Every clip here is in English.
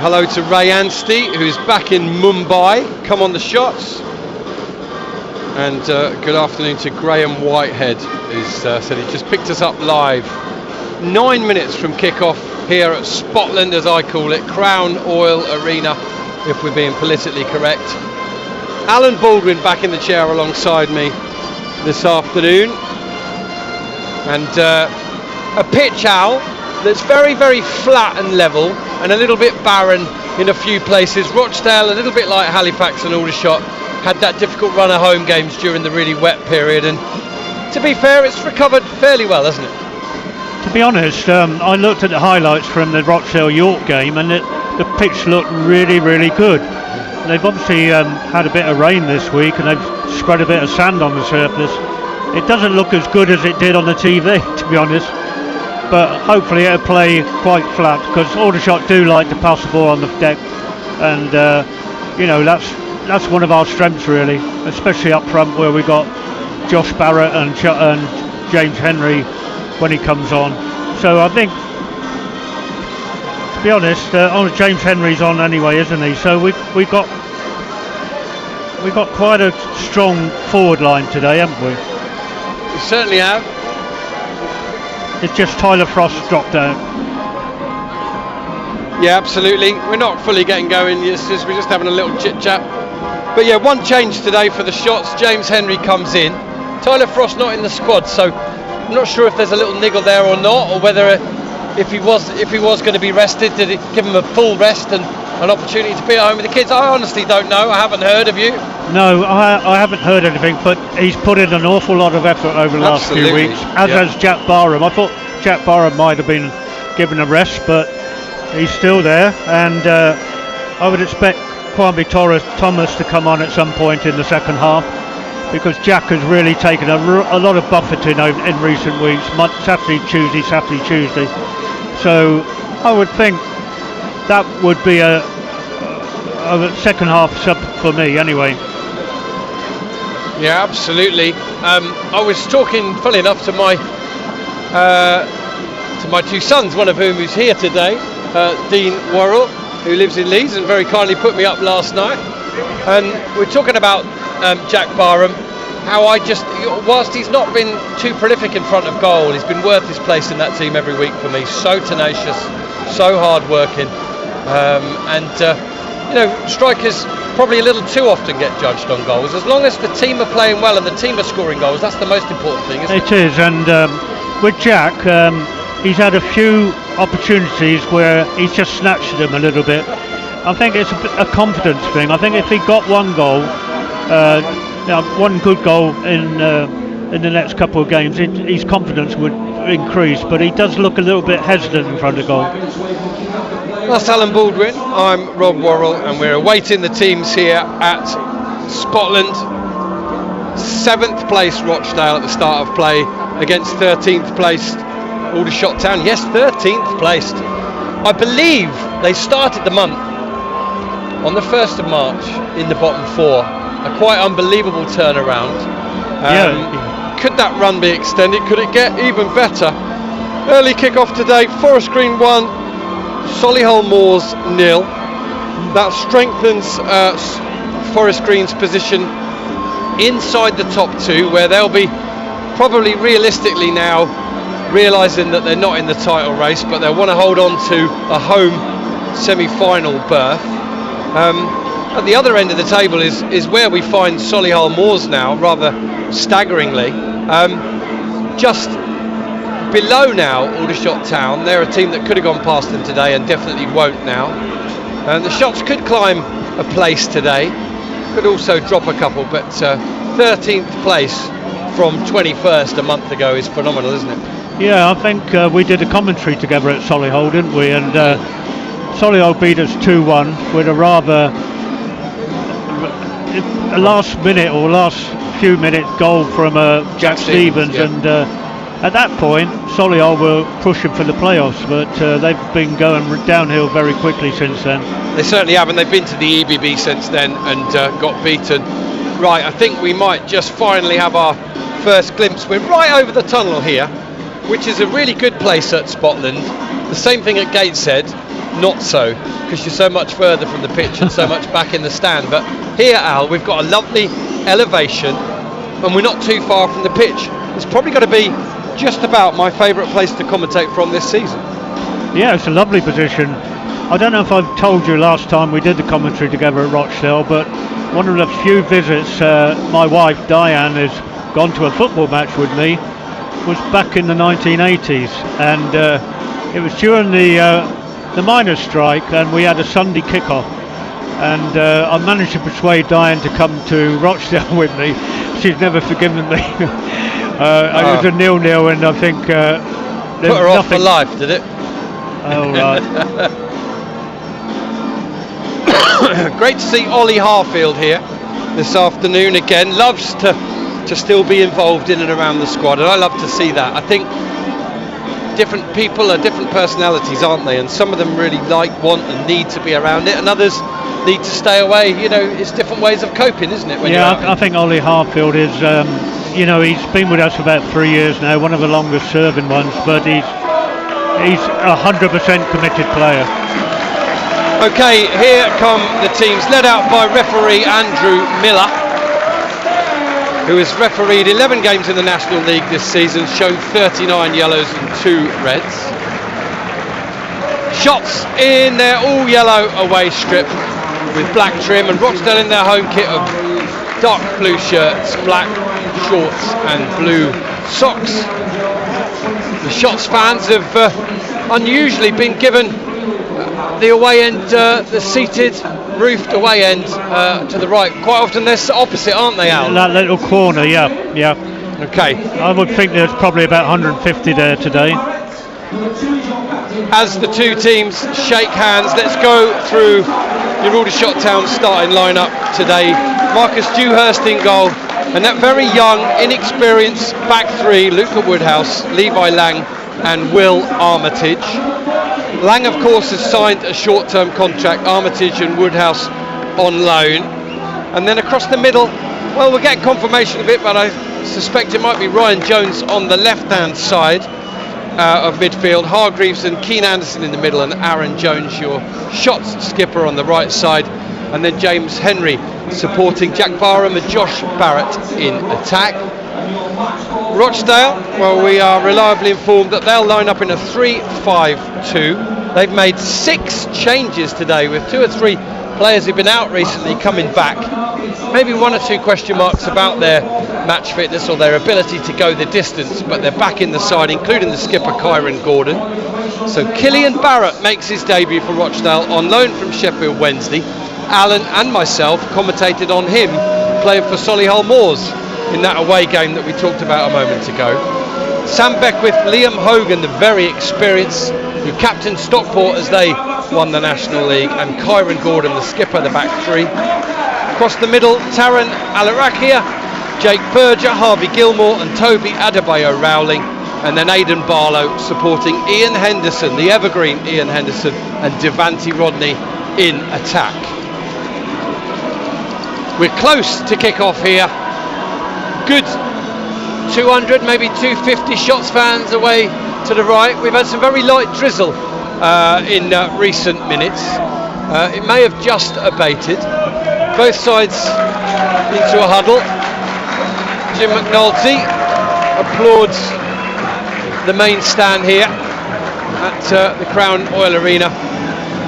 Hello to Ray Anstey, who's back in Mumbai. Come on the shots. And good afternoon to Graham Whitehead, who's said he just picked us up live. 9 minutes from kick-off here at Spotland, as I call it, Crown Oil Arena, if we're being politically correct. Alan Baldwin back in the chair alongside me this afternoon. And a pitch, Al, that's very, very flat and level and a little bit barren in a few places. Rochdale, a little bit like Halifax and Aldershot, had that difficult run of home games during the really wet period, and to be fair, it's recovered fairly well, hasn't it? To be honest, I looked at the highlights from the Rochdale-York game, and the pitch looked really, really good. They've obviously had a bit of rain this week, and they've spread a bit of sand on the surface. It doesn't look as good as it did on the TV, to be honest, but hopefully it'll play quite flat, because Aldershot do like to pass the ball on the deck, and you know, that's one of our strengths really, especially up front where we got Josh Barrett and James Henry when he comes on. So I think, to be honest, James Henry's on anyway, isn't he? So we've got quite a strong forward line today, haven't we? We certainly have. It's just Tyler Frost dropped out. Yeah, absolutely. We're not fully getting going. We're just having a little chit chat. But yeah, one change today for the shots. James Henry comes in. Tyler Frost not in the squad, so I'm not sure if there's a little niggle there or not, or whether if he was going to be rested, did it give him a full rest and an opportunity to be at home with the kids? I honestly don't know. I haven't heard. Have you? No, I haven't heard anything, but he's put in an awful lot of effort over the last few weeks, as has Jack Barham. I thought Jack Barham might have been given a rest, but he's still there, and I would expect Kwame Thomas to come on at some point in the second half, because Jack has really taken a lot of buffeting in recent weeks, Saturday, Tuesday. So I would think that would be a second half sub for me anyway. Yeah, absolutely. I was talking, funny enough, to my two sons, one of whom is here today, Dean Worrell, who lives in Leeds and very kindly put me up last night. And we're talking about Jack Barham, how whilst he's not been too prolific in front of goal, he's been worth his place in that team every week for me. So tenacious, so hard working, and you know, strikers probably a little too often get judged on goals. As long as the team are playing well and the team are scoring goals, that's the most important thing, isn't it? It is, and with Jack, he's had a few opportunities where he's just snatched them a little bit. I think it's a confidence thing. I think if he got one goal, one good goal in the next couple of games, his confidence would increase. But he does look a little bit hesitant in front of goal. That's Alan Baldwin. I'm Rob Worrell, and we're awaiting the teams here at Spotland. 7th place Rochdale at the start of play against 13th placed Aldershot Town. Yes, 13th placed. I believe they started the month on the 1st of March in the bottom 4. A quite unbelievable turnaround. Could that run be extended? Could it get even better? Early kick-off today, Forest Green 1, Solihull Moors 0. That strengthens Forest Green's position inside the top 2, where they'll be probably realistically now realising that they're not in the title race, but they'll want to hold on to a home semi-final berth. At the other end of the table is where we find Solihull Moors now, rather staggeringly. Just below now Aldershot Town. They're a team that could have gone past them today and definitely won't now. And the Shots could climb a place today, could also drop a couple, but 13th place from 21st a month ago is phenomenal, isn't it? Yeah, I think we did a commentary together at Solihull, didn't we? And Solihull beat us 2-1 with a rather last few minute goal from Jack Stevens, yeah. And at that point Solihull were pushing for the playoffs, but they've been going downhill very quickly since then. They certainly have, and they've been to the EBB since then and got beaten. Right, I think we might just finally have our first glimpse. We're right over the tunnel here, which is a really good place at Spotland. The same thing at Gateshead. not so, because you're so much further from the pitch and so much back in the stand. But here, Al, we've got a lovely elevation and we're not too far from the pitch. It's probably got to be just about my favourite place to commentate from this season. Yeah, it's a lovely position. I don't know if I've told you last time we did the commentary together at Rochdale, but one of the few visits my wife Diane has gone to a football match with me was back in the 1980s, and it was during the miners' strike, and we had a Sunday kick-off, and I managed to persuade Diane to come to Rochdale with me. She's never forgiven me. It was a 0-0, and I think put her off for life, did it? Oh, right. Great to see Ollie Harfield here this afternoon again. Loves to still be involved in and around the squad, and I love to see that. I think different people are different personalities, aren't they? And some of them really want and need to be around it, and others need to stay away. You know, it's different ways of coping, isn't it? I think Ollie Harfield is, he's been with us for about 3 years now, one of the longest serving ones, but he's a 100% committed player. Okay, here come the teams, led out by referee Andrew Miller, who has refereed 11 games in the National League this season, shown 39 yellows and 2 reds. Shots in their all-yellow away strip with black trim, and Rochdale in their home kit of dark blue shirts, black shorts and blue socks. The Shots fans have unusually been given the away end, the seated, roofed away end to the right. Quite often they're opposite, aren't they, Al? That little corner, yeah. Okay. I would think there's probably about 150 there today. As the two teams shake hands, let's go through your Aldershot Town starting lineup today. Marcus Dewhurst in goal, and that very young, inexperienced back three: Luca Woodhouse, Levi Lang and Will Armitage. Lang, of course, has signed a short-term contract, Armitage and Woodhouse on loan. And then across the middle, well, we'll get confirmation of it, but I suspect it might be Ryan Jones on the left-hand side of midfield, Hargreaves and Keane Anderson in the middle, and Aaron Jones, your Shots skipper, on the right side. And then James Henry supporting Jack Barham and Josh Barrett in attack. Rochdale, well, we are reliably informed that they'll line up in a 3-5-2. They've made 6 changes today, with 2 or 3 players who've been out recently coming back. Maybe 1 or 2 question marks about their match fitness or their ability to go the distance, but they're back in the side, including the skipper Kyron Gordon. So Killian Barrett makes his debut for Rochdale on loan from Sheffield Wednesday. Alan and myself commentated on him playing for Solihull Moors in that away game that we talked about a moment ago. Sam Beckwith, Liam Hogan, the very experienced, who captained Stockport as they won the National League, and Kyron Gordon, the skipper, the back three. Across the middle, Taran Alarakia, Jake Berger, Harvey Gilmore and Toby Adebayo Rowling, and then Aidan Barlow supporting Ian Henderson, the evergreen Ian Henderson, and Devante Rodney in attack. We're close to kick off here. Good 200, maybe 250 Shots fans away to the right. We've had some very light drizzle in recent minutes. It may have just abated. Both sides into a huddle. Jim McNulty applauds the main stand here at the Crown Oil Arena,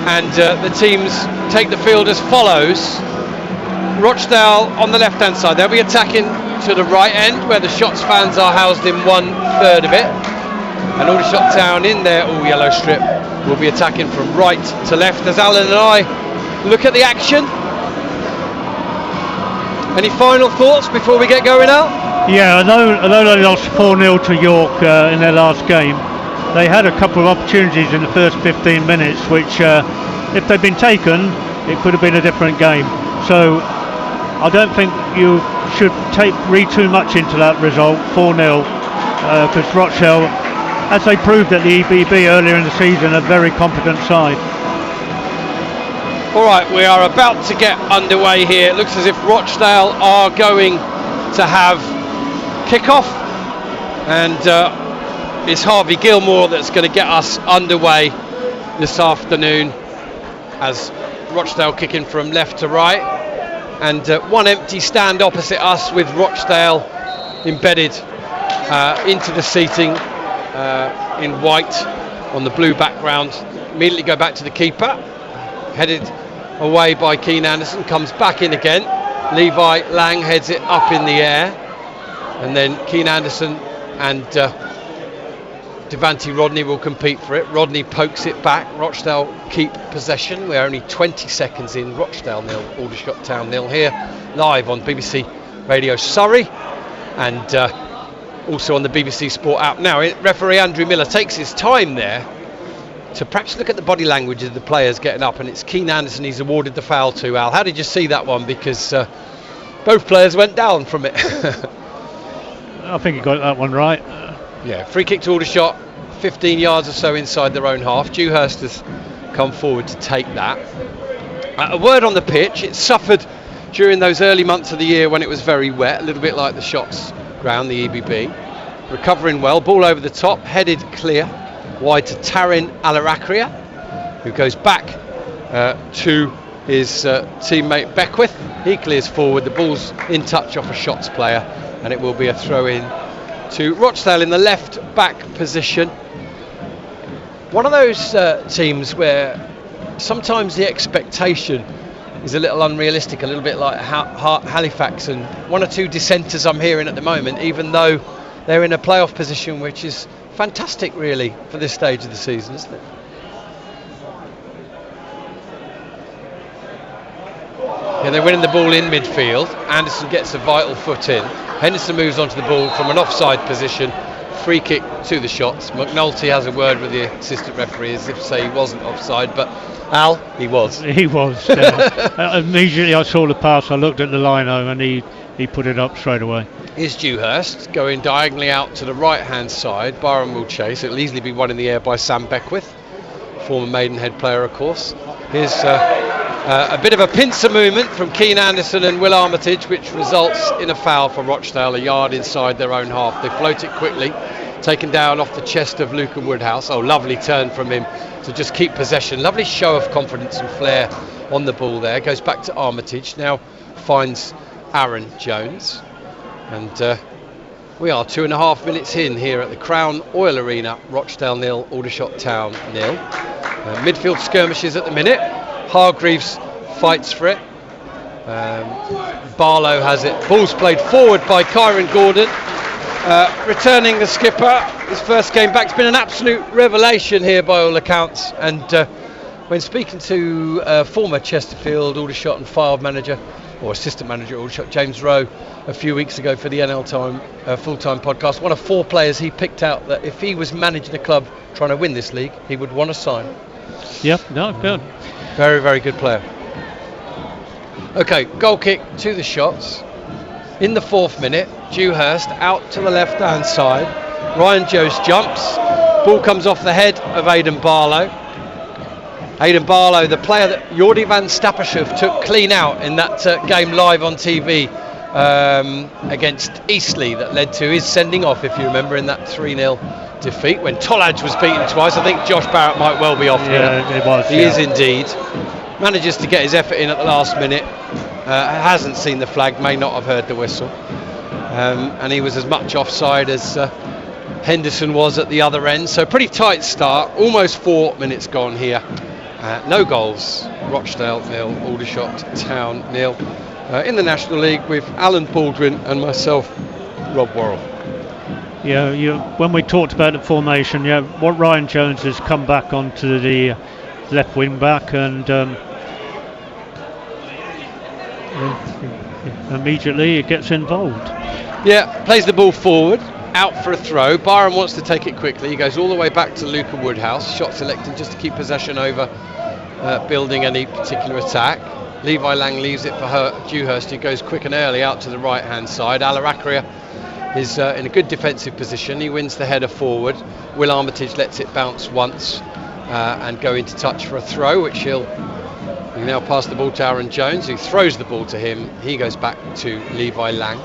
and the teams take the field as follows. Rochdale on the left hand side, they'll be attacking to the right end where the Shots fans are housed in 1/3 of it, and Aldershot Town in their all yellow strip will be attacking from right to left as Alan and I look at the action. Any final thoughts before we get going out? Yeah, although they lost 4-0 to York in their last game, they had a couple of opportunities in the first 15 minutes which if they'd been taken, it could have been a different game. So I don't think you should read too much into that result, 4-0, because Rochdale, as they proved at the EBB earlier in the season, a very competent side. Alright, we are about to get underway here. It looks as if Rochdale are going to have kick-off, and it's Harvey Gilmore that's going to get us underway this afternoon, as Rochdale kicking from left to right, and one empty stand opposite us with Rochdale embedded into the seating in white on the blue background. Immediately go back to the keeper, headed away by Keane Anderson, comes back in again. Levi Lang heads it up in the air, and then Keane Anderson and Devante Rodney will compete for it. Rodney pokes it back. Rochdale keep possession. We're only 20 seconds in. Rochdale 0, Aldershot Town 0 here, live on BBC Radio Surrey, and also on the BBC Sport app. Now, referee Andrew Miller takes his time there to perhaps look at the body language of the players getting up, and it's Keane Anderson he's awarded the foul to. Al, how did you see that one? Because both players went down from it. I think he got that one right. Yeah, free kick to Aldershot, 15 yards or so inside their own half. Dewhurst has come forward to take that. A word on the pitch, it suffered during those early months of the year when it was very wet, a little bit like the Shots ground, the EBB. Recovering well, ball over the top, headed clear, wide to Tarin Alarakria, who goes back to his teammate Beckwith. He clears forward, the ball's in touch off a Shots player, and it will be a throw in to Rochdale in the left back position. One of those teams where sometimes the expectation is a little unrealistic, a little bit like Halifax, and one or two dissenters I'm hearing at the moment, even though they're in a playoff position, which is fantastic really for this stage of the season, isn't it? Yeah, they're winning the ball in midfield. Anderson gets a vital foot in. Henderson moves onto the ball from an offside position. Free kick to the Shots. McNulty has a word with the assistant referee as if to say he wasn't offside, but Al, he was. He was. Immediately I saw the pass, I looked at the lino, and he put it up straight away. Here's Dewhurst going diagonally out to the right hand side. Byron will chase. It'll easily be won in the air by Sam Beckwith, former Maidenhead player of course. Here's a bit of a pincer movement from Keane Anderson and Will Armitage, which results in a foul for Rochdale, a yard inside their own half. They float it quickly, taken down off the chest of Lucan Woodhouse. Oh, lovely turn from him to just keep possession. Lovely show of confidence and flair on the ball there. Goes back to Armitage, now finds Aaron Jones. And we are 2.5 minutes in here at the Crown Oil Arena. Rochdale 0, Aldershot Town 0. Midfield skirmishes at the minute. Hargreaves fights for it. Barlow has it. Ball's played forward by Kyron Gordon. Returning the skipper. His first game back. It's been an absolute revelation here by all accounts. And when speaking to former Chesterfield, Aldershot and Fylde manager, or assistant manager at Aldershot, James Rowe, a few weeks ago for the NL Time full-time podcast, one of 4 players he picked out that if he was managing a club trying to win this league, he would want to sign. Yep, no, good. Very, very good player. Okay, goal kick to the Shots. In the 4th minute, Dewhurst out to the left-hand side. Ryan Jones jumps. Ball comes off the head of Aidan Barlow. Aidan Barlow, the player that Jordi van Stappershoef took clean out in that game live on TV against Eastleigh that led to his sending off, if you remember, in that 3-0 defeat when Tollage was beaten twice. I think Josh Barrett might well be off here. Yeah, it was. He is indeed. Manages to get his effort in at the last minute. Hasn't seen the flag, may not have heard the whistle. And he was as much offside as Henderson was at the other end. So pretty tight start. Almost 4 minutes gone here. No goals. Rochdale 0, Aldershot Town 0. In the National League with Alan Baldwin and myself, Rob Worrell. Yeah, when we talked about the formation, what Ryan Jones has come back onto the left wing back, and immediately it gets involved. Yeah, plays the ball forward, out for a throw. Byron wants to take it quickly. He goes all the way back to Lucan Woodhouse. Shot selected just to keep possession over building any particular attack. Levi Lang leaves it for Dewhurst, who goes quick and early out to the right hand side. Alarakria is in a good defensive position. He wins the header forward. Will Armitage lets it bounce once and go into touch for a throw, which he'll now pass the ball to Aaron Jones, who throws the ball to him. He goes back to Levi Lang,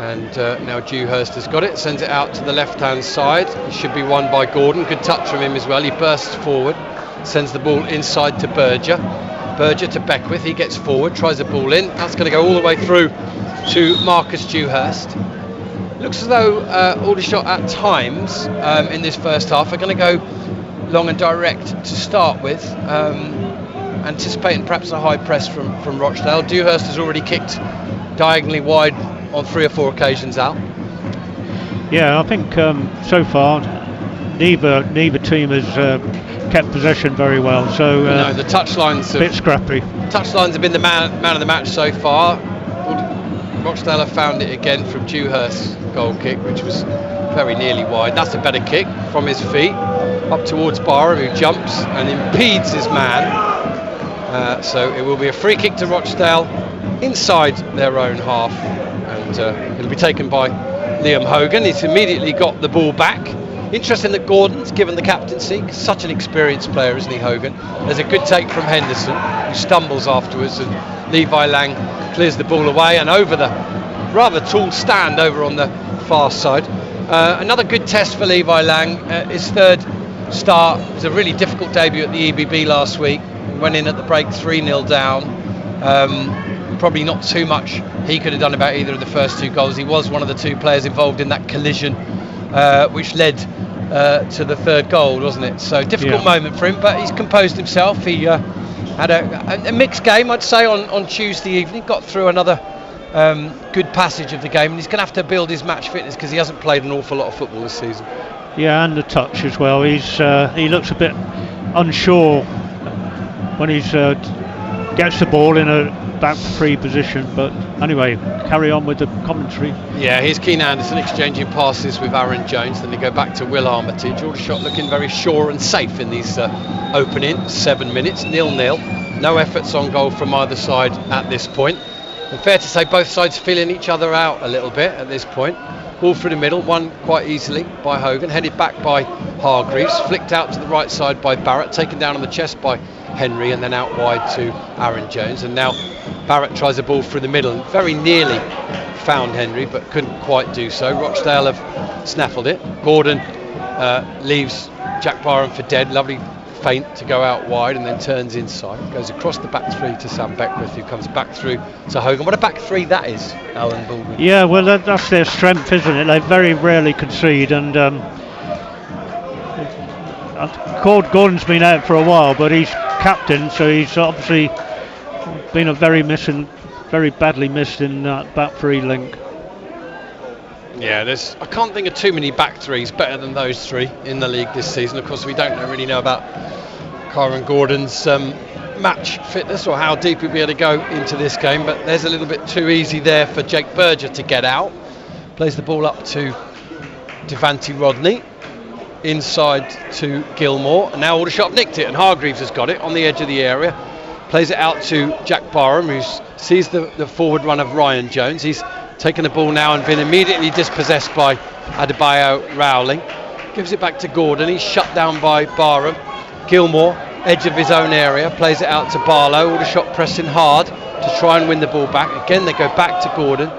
And now Dewhurst has got it, sends it out to the left-hand side. It should be won by Gordon. Good touch from him as well. He bursts forward, sends the ball inside to Berger. Berger to Beckwith. He gets forward, tries the ball in. That's going to go all the way through to Marcus Dewhurst. Looks as though Aldershot at times in this first half are going to go long and direct to start with, anticipating perhaps a high press from Rochdale. Dewhurst has already kicked diagonally wide on 3 or 4 occasions out. Yeah, I think so far neither team has kept possession very well. So no, the touchlines a bit scrappy. Touchlines have been the man of the match so far. Rochdale have found it again from Dewhurst's goal kick, which was very nearly wide. That's a better kick from his feet up towards Barham, who jumps and impedes his man. So it will be a free kick to Rochdale inside their own half, and it'll be taken by Liam Hogan. He's immediately got the ball back. Interesting that Gordon's given the captaincy. Such an experienced player, isn't he, Hogan? There's a good take from Henderson, who stumbles afterwards, and Levi Lang clears the ball away and over the rather tall stand over on the far side. Another good test for Levi Lang. His third start. It was a really difficult debut at the EBB last week. Went in at the break 3-0 down. Probably not too much he could have done about either of the first 2 goals. He was one of the 2 players involved in that collision, which led to the 3rd goal, wasn't it? So difficult moment for him, but he's composed himself. He had a mixed game, I'd say, on Tuesday evening. Got through another good passage of the game, and he's going to have to build his match fitness because he hasn't played an awful lot of football this season. Yeah, and the touch as well. He looks a bit unsure when he's gets the ball in a back 3 position, but anyway, carry on with the commentary. Yeah, here's Keane Anderson exchanging passes with Aaron Jones. Then they go back to Will Armitage. Aldershot looking very sure and safe in these opening 7 minutes, 0-0. No efforts on goal from either side at this point. And fair to say both sides feeling each other out a little bit at this point. Ball through the middle, won quite easily by Hogan, headed back by Hargreaves, flicked out to the right side by Barrett, taken down on the chest by Henry, and then out wide to Aaron Jones. And now Barrett tries a ball through the middle and very nearly found Henry, but couldn't quite do so. Rochdale have snaffled it. Gordon leaves Jack Barham for dead. Lovely feint to go out wide and then turns inside. Goes across the back 3 to Sam Beckwith, who comes back through to Hogan. What a back 3 that is, Alan Baldwin. Yeah, well, that's their strength, isn't it? They very rarely concede, and Gordon's been out for a while, but he's captain, so he's obviously been very badly missed in that back 3 link. Yeah, I can't think of too many back 3s better than those 3 in the league this season. Of course, we don't really know about Kyron Gordon's match fitness or how deep he'll be able to go into this game, but there's a little bit too easy there for Jake Berger to get out. Plays the ball up to Devante Rodney, inside to Gilmore, and now Aldershot nicked it, and Hargreaves has got it on the edge of the area. Plays it out to Jack Barham, who sees the forward run of Ryan Jones. He's taken the ball now and been immediately dispossessed by Adebayo Rowling. Gives it back to Gordon. He's shut down by Barham. Gilmore, edge of his own area, plays it out to Barlow. Aldershot pressing hard to try and win the ball back. Again, they go back to Gordon.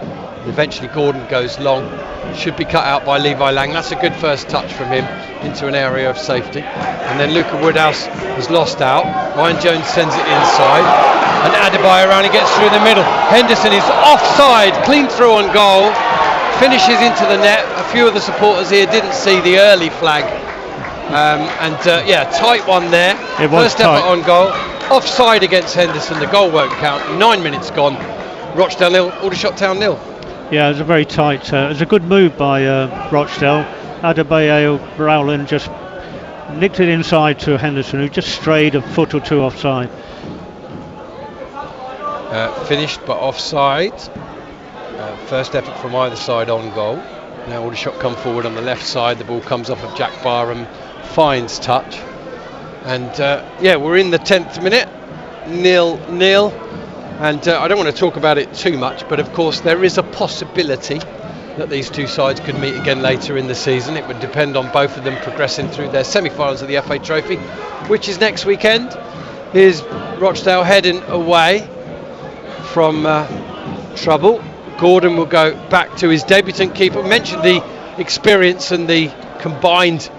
Eventually Gordon goes long. Should be cut out by Levi Lang. That's a good first touch from him into an area of safety. And then Luca Woodhouse has lost out. Ryan Jones sends it inside. And Adebayo Rowling gets through the middle. Henderson is offside, clean through on goal. Finishes into the net. A few of the supporters here didn't see the early flag. Tight one there. First effort on goal. Offside against Henderson. The goal won't count. 9 minutes gone. Rochdale 0, Aldershot Town 0. Yeah, it was a very tight. It was a good move by Rochdale. Adebayo Rowland just nicked it inside to Henderson, who just strayed a foot or 2 offside. Finished but offside. First effort from either side on goal. Now Aldershot come forward on the left side. The ball comes off of Jack Barham, finds touch, and we're in the 10th minute, 0-0. And I don't want to talk about it too much, but of course there is a possibility that these 2 sides could meet again later in the season. It would depend on both of them progressing through their semi-finals of the FA Trophy, which is next weekend. Here's Rochdale heading away from trouble. Gordon will go back to his debutant keeper. We mentioned the experience and the combined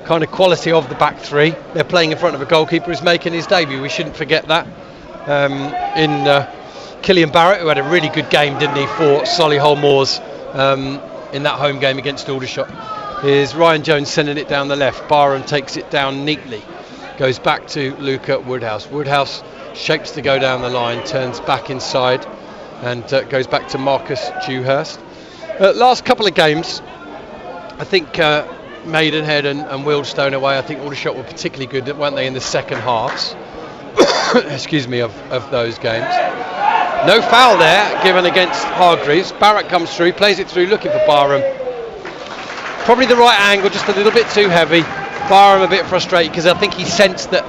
kind of quality of the back three. They're playing in front of a goalkeeper who's making his debut. We shouldn't forget that. In Killian Barrett, who had a really good game, didn't he, for Solihull Moors in that home game against Aldershot. Here's Ryan Jones sending it down the left. Barham takes it down neatly. Goes back to Luca Woodhouse. Woodhouse shapes to go down the line, turns back inside, and goes back to Marcus Dewhurst. Last couple of games, I think Maidenhead and Wealdstone away, I think Aldershot were particularly good, weren't they, in the second halves? Excuse me, of those games. No foul there given against Hargreaves. Barrett comes through, plays it through, looking for Barham. Probably the right angle, just a little bit too heavy. Barham a bit frustrated because I think he sensed that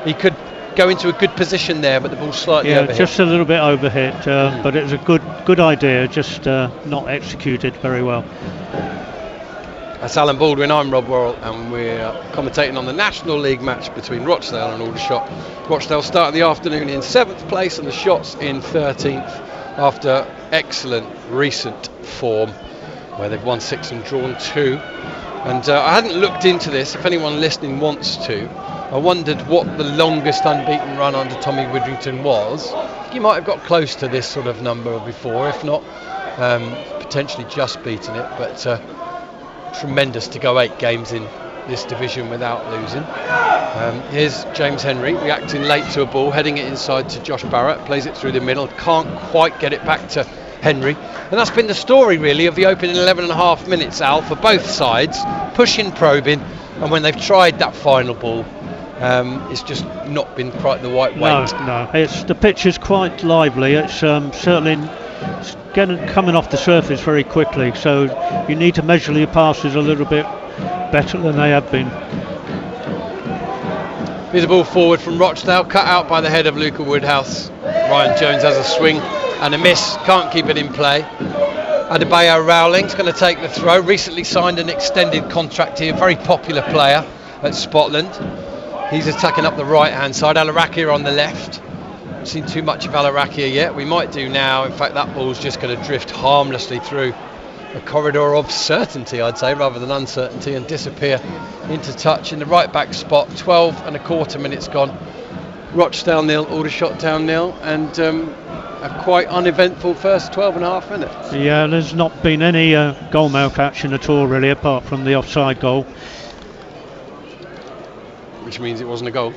he could go into a good position there, but the ball's slightly overhit. Just a little bit overhit, but it was a good idea, just not executed very well. That's Alan Baldwin, I'm Rob Worrell, and we're commentating on the National League match between Rochdale and Aldershot. Rochdale started the afternoon in 7th place and the Shots in 13th after excellent recent form, where they've won 6 and drawn 2. And I hadn't looked into this. If anyone listening wants to, I wondered what the longest unbeaten run under Tommy Widrington was. I think he might have got close to this sort of number before, if not potentially just beaten it, but tremendous to go 8 games in this division without losing. Here's James Henry reacting late to a ball, heading it inside to Josh Barrett, plays it through the middle, can't quite get it back to Henry, and that's been the story really of the opening 11.5 minutes, Al, for both sides, pushing, probing, and when they've tried that final ball, it's just not been quite the right weight. No, the pitch is quite lively. It's certainly coming off the surface very quickly, so you need to measure your passes a little bit better than they have been. Here's a ball forward from Rochdale, cut out by the head of Luca Woodhouse. Ryan Jones has a swing and a miss, can't keep it in play. Adebayo Rowling's going to take the throw. Recently signed an extended contract here, very popular player at Scotland. He's attacking up the right hand side, Alarakia on the left. Haven't seen too much of Alarakia yet. We might do now. In fact, that ball's just going to drift harmlessly through a corridor of certainty, I'd say, rather than uncertainty, and disappear into touch in the right back spot. 12.25 minutes gone. Rochdale 0, Aldershot Town 0, and a quite uneventful first 12.5 minutes. Yeah, there's not been any goal mouth action at all really, apart from the offside goal. Which means it wasn't a goal.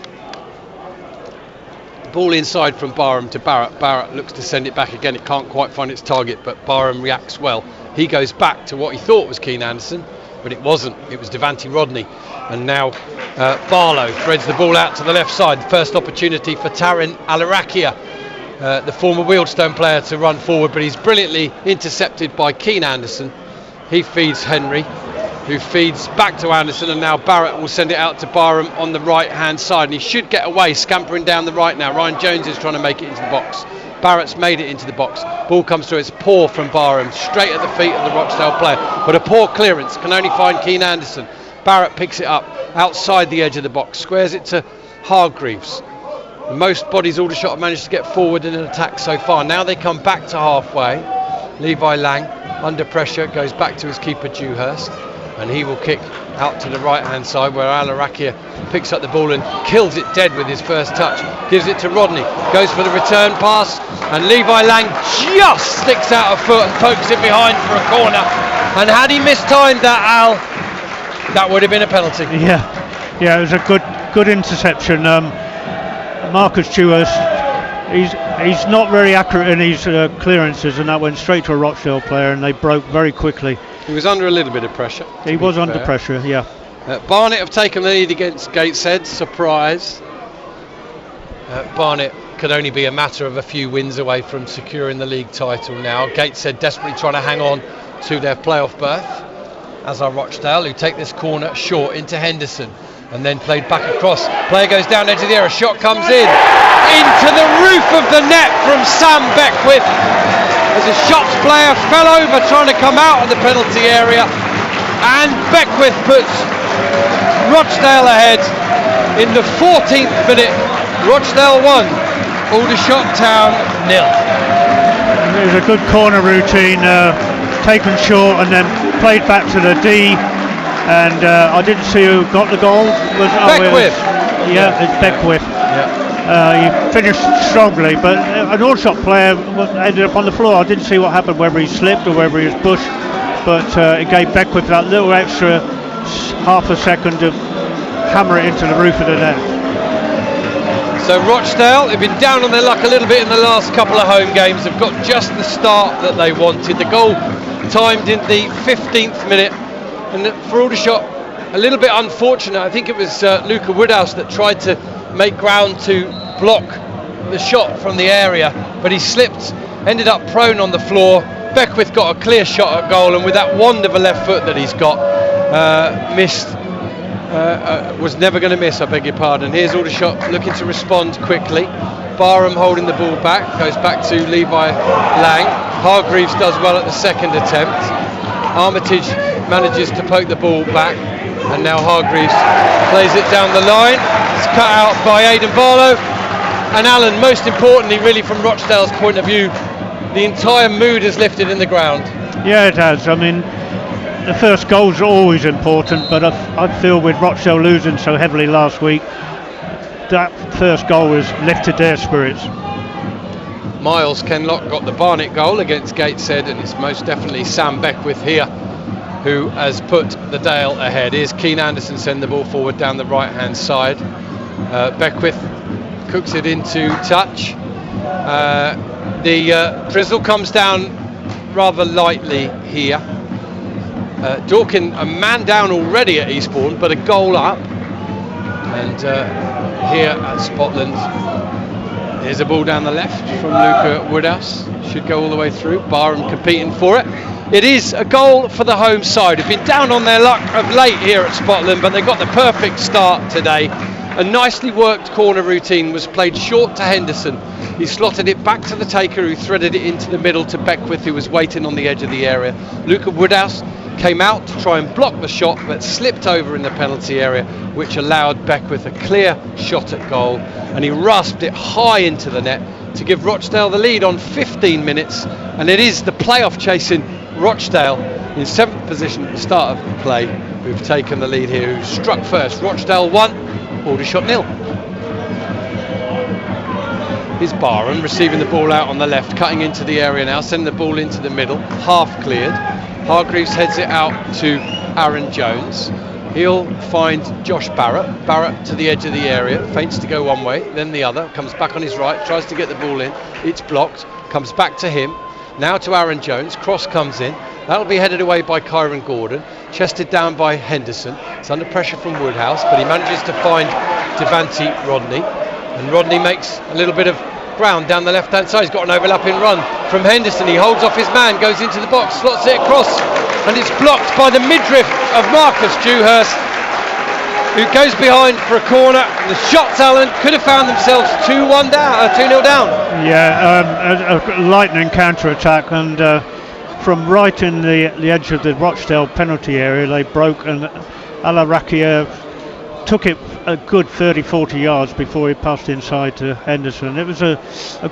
Ball inside from Barham to Barrett. Barrett looks to send it back again. It can't quite find its target, but Barham reacts well. He goes back to what he thought was Keane Anderson, but it wasn't. It was Devante Rodney. And now Barlow threads the ball out to the left side. First opportunity for Tarin Alarakia, the former Wealdstone player, to run forward, but he's brilliantly intercepted by Keane Anderson. He feeds Henry, who feeds back to Anderson, and now Barrett will send it out to Barham on the right hand side, and he should get away, scampering down the right now. Ryan Jones is trying to make it into the box. Barrett's made it into the box. Ball comes through, it's poor from Barham, straight at the feet of the Rochdale player, but a poor clearance, can only find Keane Anderson. Barrett picks it up outside the edge of the box, squares it to Hargreaves. Most bodies Aldershot have managed to get forward in an attack so far. Now they come back to halfway. Levi Lang, under pressure, goes back to his keeper Dewhurst, and he will kick out to the right hand side, where Alarakia picks up the ball and kills it dead with his first touch. Gives it to Rodney, goes for the return pass, and Levi Lang just sticks out a foot and pokes it behind for a corner. And had he mistimed that, Al, that would have been a penalty. Yeah, it was a good interception. Marcus Dewhurst, he's not very accurate in his clearances, and that went straight to a Rochdale player, and they broke very quickly. He was under a little bit of pressure. He was under pressure, yeah. Barnet have taken the lead against Gateshead. Surprise. Barnet could only be a matter of a few wins away from securing the league title now. Gateshead desperately trying to hang on to their playoff berth, as are Rochdale, who take this corner short into Henderson, and then played back across. Player goes down into the area, shot comes in into the roof of the net from Sam Beckwith, as a Shots player fell over trying to come out of the penalty area, and Beckwith puts Rochdale ahead in the 14th minute. Rochdale 1, Aldershot Town 0. it was a good corner routine, taken short and then played back to the D. And I didn't see who got the goal. Beckwith. It's Beckwith. He finished strongly, but an Aldershot player ended up on the floor. I didn't see what happened, whether he slipped or whether he was pushed, but it gave Beckwith that little extra half a second to hammer it into the roof of the net. So Rochdale have been down on their luck a little bit in the last couple of home games. They've got just the start that they wanted. The goal timed in the 15th minute, and for Aldershot, a little bit unfortunate. I think it was Luca Woodhouse that tried to make ground to block the shot from the area, but he slipped, ended up prone on the floor. Beckwith got a clear shot at goal, and with that wand of a left foot that he's got, was never going to miss, I beg your pardon. Here's Aldershot looking to respond quickly. Barham holding the ball back, goes back to Levi Lang. Hargreaves does well at the second attempt. Armitage manages to poke the ball back, and now Hargreaves plays it down the line. It's cut out by Aidan Barlow. And Alan, most importantly really from Rochdale's point of view, the entire mood has lifted in the ground. Yeah, it has. I mean, the first goal's always important, but I feel with Rochdale losing so heavily last week, that first goal has lifted their spirits. Miles Kenlock got the Barnet goal against Gateshead, and it's most definitely Sam Beckwith here who has put the Dale ahead. Here's Keane Anderson send the ball forward down the right hand side. Beckwith cooks it into touch. The Frizzle comes down rather lightly here. Dorkin a man down already at Eastbourne, but a goal up. And here at Spotland, here's a ball down the left from Luca Woodhouse. Should go all the way through. Barham competing for it. It is a goal for the home side. They've been down on their luck of late here at Spotland, but they got the perfect start today. A nicely worked corner routine was played short to Henderson. He slotted it back to the taker, who threaded it into the middle to Beckwith, who was waiting on the edge of the area. Luca Woodhouse came out to try and block the shot, but slipped over in the penalty area, which allowed Beckwith a clear shot at goal, and he rasped it high into the net to give Rochdale the lead on 15 minutes. And it is the playoff chasing Rochdale in 7th position at the start of play who've taken the lead here, who struck first. Rochdale 1, Aldershot 0. Here's Barham receiving the ball out on the left, cutting into the area now, sending the ball into the middle, half cleared. Hargreaves heads it out to Aaron Jones. He'll find Josh Barrett. Barrett to the edge of the area, feints to go one way, then the other, comes back on his right, tries to get the ball in. It's blocked, comes back to him. Now to Aaron Jones, cross comes in. That'll be headed away by Kyron Gordon, chested down by Henderson. It's under pressure from Woodhouse, but he manages to find Devante Rodney. And Rodney makes a little bit of ground down the left hand side. He's got an overlapping run from Henderson. He holds off his man, goes into the box, slots it across, and it's blocked by the midriff of Marcus Dewhurst, who goes behind for a corner. The shots, Alan, could have found themselves 2-0 down. Yeah, a lightning counter attack, and from right in the edge of the Rochdale penalty area, they broke, and Alarakia took it a good 30-40 yards before he passed inside to Henderson. It was a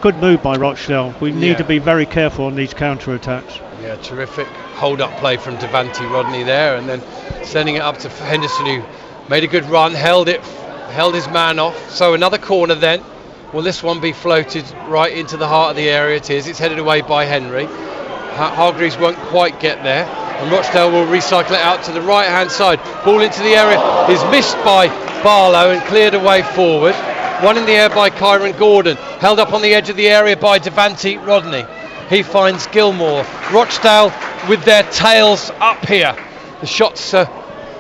good move by Rochdale. We need to be very careful on these counter attacks. Yeah, terrific hold up play from Devante Rodney there, and then sending it up to Henderson, who made a good run, held his man off. So another corner then. Will this one be floated right into the heart of the area? It is. It's headed away by Henry. Hargreaves won't quite get there, and Rochdale will recycle it out to the right hand side. Ball into the area is missed by Barlow and cleared away forward. One in the air by Kyron Gordon, held up on the edge of the area by Devante Rodney. He finds Gilmore. Rochdale with their tails up here. The Shots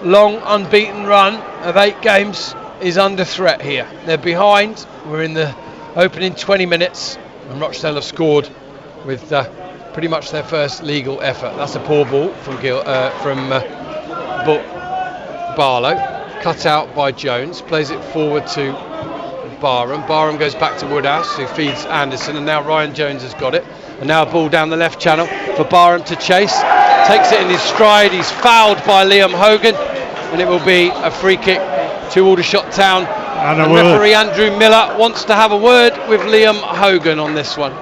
long unbeaten run of 8 games is under threat here. They're behind. We're in the opening 20 minutes, and Rochdale have scored with pretty much their first legal effort. That's a poor ball from Barlow. Cut out by Jones, plays it forward to Barham. Barham goes back to Woodhouse, who feeds Anderson, and now Ryan Jones has got it. And now a ball down the left channel for Barham to chase. Takes it in his stride. He's fouled by Liam Hogan, and it will be a free kick to Aldershot Town. And referee Andrew Miller wants to have a word with Liam Hogan on this one.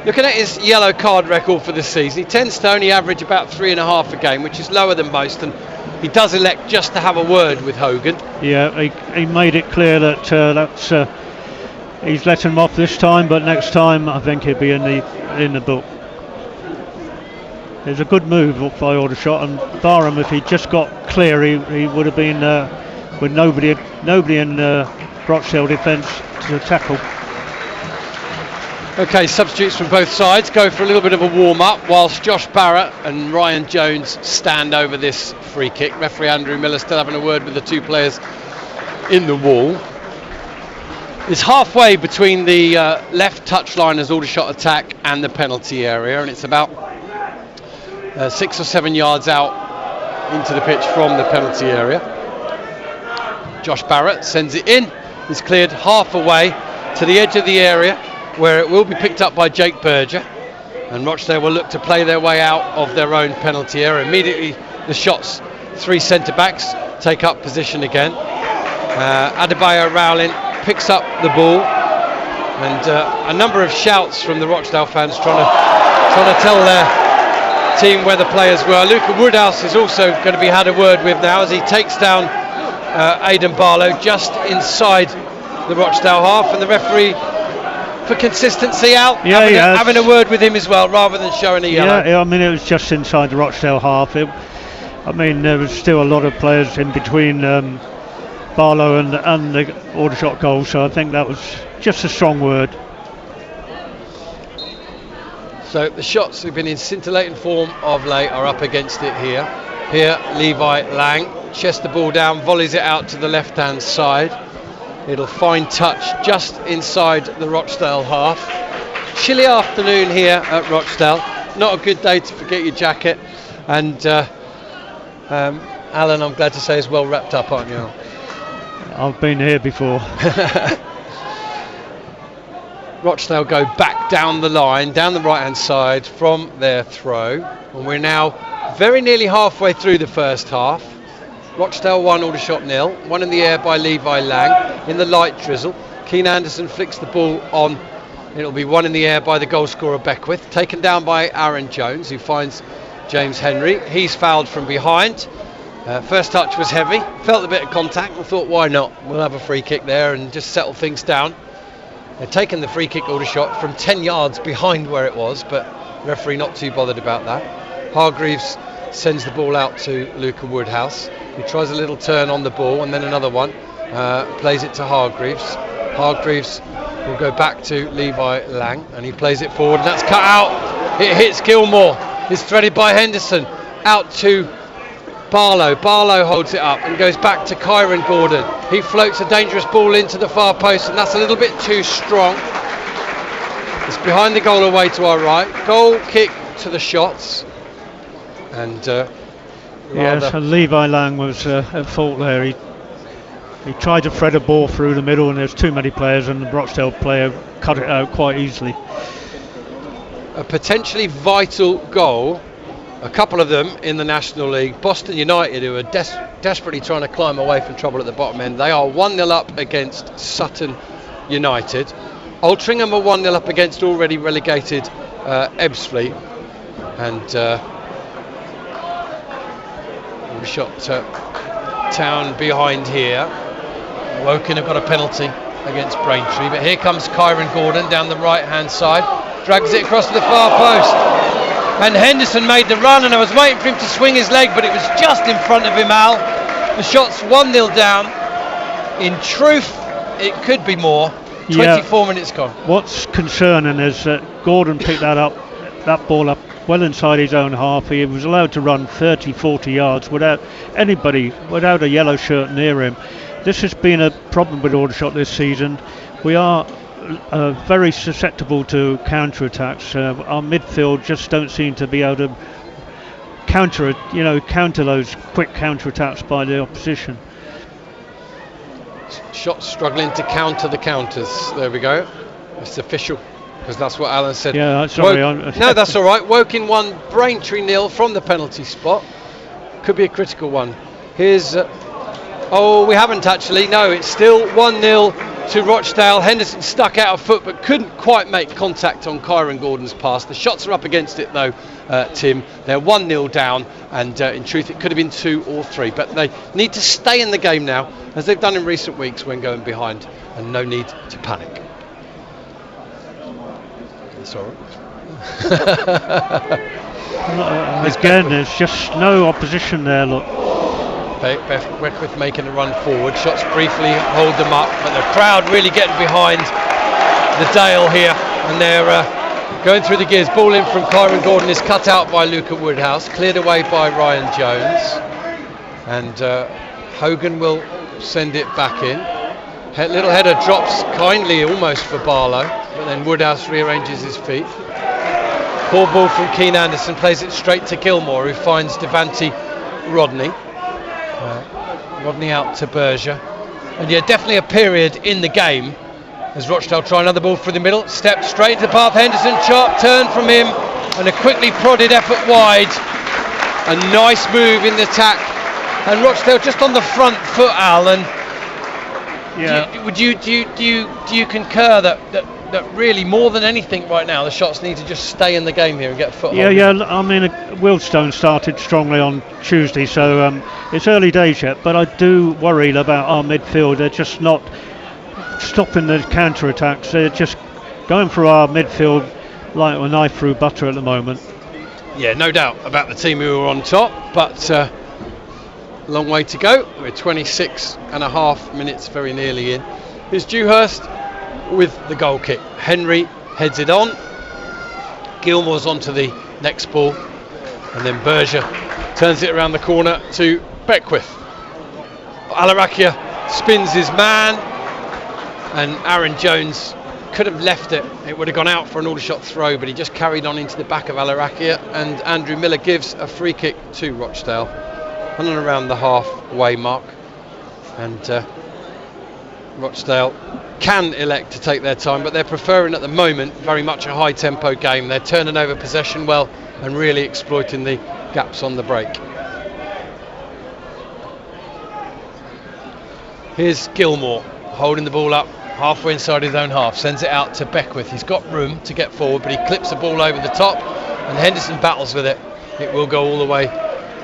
Looking at his yellow card record for this season, he tends to only average about 3.5 a game, which is lower than most, and he does elect just to have a word with Hogan. Yeah, he made it clear that he's letting him off this time, but next time I think he'll be in the book. It's a good move by Aldershot, and Barham, if he just got clear, he would have been with nobody in Rochdale defence to tackle. Okay, substitutes from both sides go for a little bit of a warm-up whilst Josh Barrett and Ryan Jones stand over this free kick. Referee Andrew Miller still having a word with the two players in the wall. It's halfway between the left touchliner's Aldershot attack and the penalty area, and it's about 6 or 7 yards out into the pitch from the penalty area. Josh Barrett sends it in. It's cleared half away to the edge of the area, where it will be picked up by Jake Berger, and Rochdale will look to play their way out of their own penalty area. Immediately the shots, 3 centre-backs take up position again. Adebayo Rowling picks up the ball, and a number of shouts from the Rochdale fans trying to tell their team where the players were. Luca Woodhouse is also going to be had a word with now as he takes down Aidan Barlow just inside the Rochdale half, and the referee, for consistency, out having a word with him as well, rather than showing a yellow. Yeah, I mean, it was just inside the Rochdale half. There was still a lot of players in between Barlow and the Aldershot goal, so I think that was just a strong word. So the shots who've been in scintillating form of late are up against it here. Here, Levi Lang chests the ball down, volleys it out to the left-hand side. It'll find touch just inside the Rochdale half. Chilly afternoon here at Rochdale. Not a good day to forget your jacket. And Alan, I'm glad to say, is well wrapped up, aren't you? I've been here before. Rochdale go back down the line, down the right-hand side from their throw. And we're now very nearly halfway through the first half. Rochdale 1, Aldershot 0. One in the air by Levi Lang in the light drizzle. Keane Anderson flicks the ball on. It'll be one in the air by the goal scorer Beckwith. Taken down by Aaron Jones, who finds James Henry. He's fouled from behind. First touch was heavy. Felt a bit of contact and thought, why not? We'll have a free kick there and just settle things down. They've taken the free kick Aldershot from 10 yards behind where it was, but referee not too bothered about that. Hargreaves sends the ball out to Luca Woodhouse. He tries a little turn on the ball and then another one. Plays it to Hargreaves. Hargreaves will go back to Levi Lang, and he plays it forward, and that's cut out. It hits Gilmore. It's threaded by Henderson out to Barlow. Barlow holds it up and goes back to Kyron Gordon. He floats a dangerous ball into the far post, and that's a little bit too strong. It's behind the goal away to our right. Goal kick to the shots. And so Levi Lang was at fault there. He tried to thread a ball through the middle, and there's too many players, and the Rochdale player cut it out quite easily. A potentially vital goal, a couple of them in the National League. Boston United, who are desperately trying to climb away from trouble at the bottom end, they are 1-0 up against Sutton United. Altrincham are 1-0 up against already relegated Ebbsfleet, and Aldershot Town behind here. Woking have got a penalty against Braintree, but here comes Kyron Gordon down the right hand side, drags it across to the far post, and Henderson made the run, and I was waiting for him to swing his leg, but it was just in front of him. Al, the shot's 1-0 down. In truth, it could be more. 24 minutes gone. What's concerning is that Gordon picked that ball up well inside his own half. He was allowed to run 30-40 yards without a yellow shirt near him. This has been a problem with Aldershot this season. We are very susceptible to counter-attacks. Our midfield just don't seem to be able to counter those quick counter-attacks by the opposition. Shot struggling to counter the counters. There we go. It's official, because that's what Alan said. Yeah, sorry. No, that's all right. Woking 1, Braintree 0 from the penalty spot. Could be a critical one. Here's... we haven't actually. No, it's still 1-0 to Rochdale. Henderson stuck out of foot but couldn't quite make contact on Kyron Gordon's pass. The shots are up against it though, Tim. They're 1-0 down, and in truth it could have been 2 or 3, but they need to stay in the game now, as they've done in recent weeks when going behind, and no need to panic. That's all right. Again, there's just no opposition there, look. Beckwith making a run forward. Shots briefly hold them up, but the crowd really getting behind the Dale here, and they're going through the gears. Ball in from Kyron Gordon is cut out by Luca Woodhouse, cleared away by Ryan Jones, and Hogan will send it back in. Little header drops kindly almost for Barlow, but then Woodhouse rearranges his feet. Poor ball from Keane Anderson, plays it straight to Gilmore, who finds Devante Rodney. Rodney out to Berger, and yeah, definitely a period in the game as Rochdale try another ball through the middle, step straight to the path. Henderson, sharp turn from him, and a quickly prodded effort wide. A nice move in the attack, and Rochdale just on the front foot, Al. And yeah, do you concur that really more than anything right now the shots need to just stay in the game here and get a foothold? Yeah. I mean, Wildstone started strongly on Tuesday, so it's early days yet, but I do worry about our midfield. They're just not stopping the counter attacks. They're just going for our midfield like a knife through butter at the moment. Yeah, no doubt about the team who are on top, but long way to go. We're 26 and a half minutes very nearly in. Here's Dewhurst with the goal kick. Henry heads it on. Gilmore's onto the next ball, and then Berger turns it around the corner to Beckwith. Alarakia spins his man, and Aaron Jones could have left it. It would have gone out for an Aldershot throw, but he just carried on into the back of Alarakia, and Andrew Miller gives a free kick to Rochdale on and around the halfway mark, and Rochdale can elect to take their time, but they're preferring at the moment very much a high tempo game. They're turning over possession well and really exploiting the gaps on the break. Here's Gilmore holding the ball up halfway inside his own half, sends it out to Beckwith. He's got room to get forward, but he clips the ball over the top, and Henderson battles with it. It will go all the way,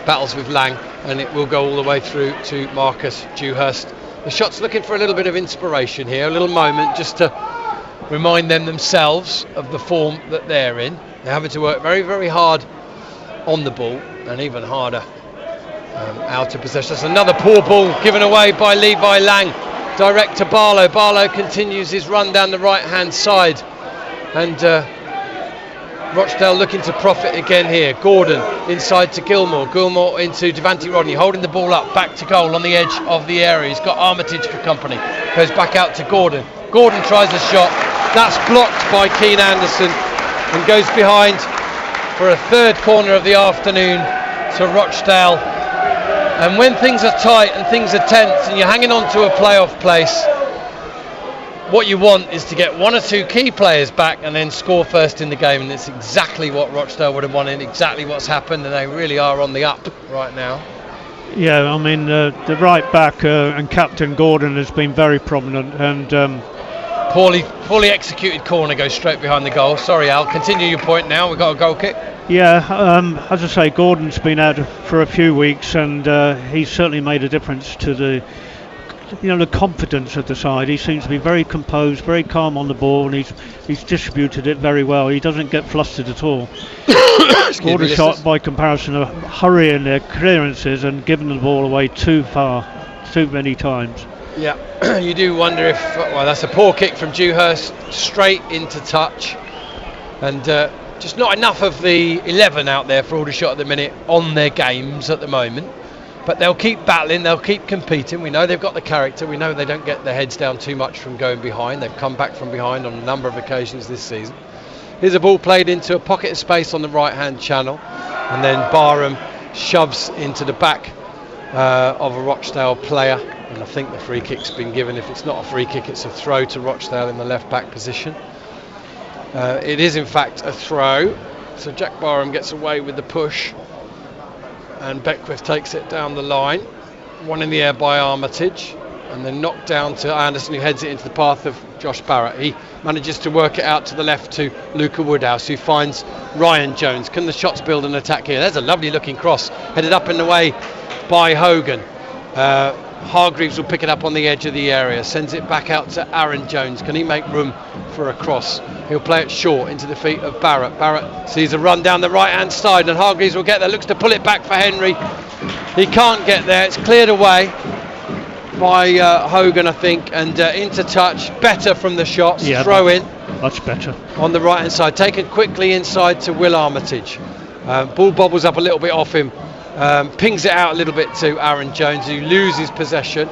battles with Lang, and it will go all the way through to Marcus Dewhurst. The Shot's looking for a little bit of inspiration here, a little moment just to remind themselves of the form that they're in. They're having to work very, very hard on the ball, and even harder out of possession. That's another poor ball given away by Levi Lang, direct to Barlow. Barlow continues his run down the right hand side, and Rochdale looking to profit again here. Gordon inside to Gilmore. Gilmore into Devante Rodney, holding the ball up, back to goal on the edge of the area. He's got Armitage for company. Goes back out to Gordon. Gordon tries a shot. That's blocked by Keane Anderson and goes behind for a third corner of the afternoon to Rochdale. And when things are tight and things are tense and you're hanging on to a playoff place, what you want is to get one or two key players back and then score first in the game, and it's exactly what Rochdale would have wanted, exactly what's happened, and they really are on the up right now. Yeah, I mean, the right back and captain Gordon has been very prominent, and poorly executed corner goes straight behind the goal. Sorry, Al, continue your point now. We've got a goal kick. Yeah, as I say, Gordon's been out for a few weeks, and he's certainly made a difference to the confidence of the side. He seems to be very composed, very calm on the ball, and he's distributed it very well. He doesn't get flustered at all. Aldershot, by comparison, are hurrying their clearances and giving the ball away too many times. Yeah, you do wonder if, well, that's a poor kick from Dewhurst, straight into touch, and just not enough of the 11 out there for Aldershot at the minute on their games at the moment. But they'll keep battling, they'll keep competing. We know they've got the character, we know they don't get their heads down too much from going behind. They've come back from behind on a number of occasions this season. Here's a ball played into a pocket of space on the right hand channel, and then Barham shoves into the back of a Rochdale player, and I think the free kick's been given. If it's not a free kick, it's a throw to Rochdale in the left back position. It is in fact a throw, so Jack Barham gets away with the push, and Beckwith takes it down the line. One in the air by Armitage. and then knocked down to Anderson, who heads it into the path of Josh Barrett. He manages to work it out to the left to Luca Woodhouse, who finds Ryan Jones. Can the shots build an attack here? There's a lovely looking cross, headed up and away by Hogan. Hargreaves will pick it up on the edge of the area, sends it back out to Aaron Jones. Can he make room for a cross? He'll play it short into the feet of Barrett. Barrett sees a run down the right hand side, and Hargreaves will get there, looks to pull it back for Henry. He can't get there, it's cleared away by Hogan, I think, and into touch. Better from the shots, throw in. Much better. On the right hand side, taken quickly inside to Will Armitage. Ball bobbles up a little bit off him. Pings it out a little bit to Aaron Jones, who loses possession.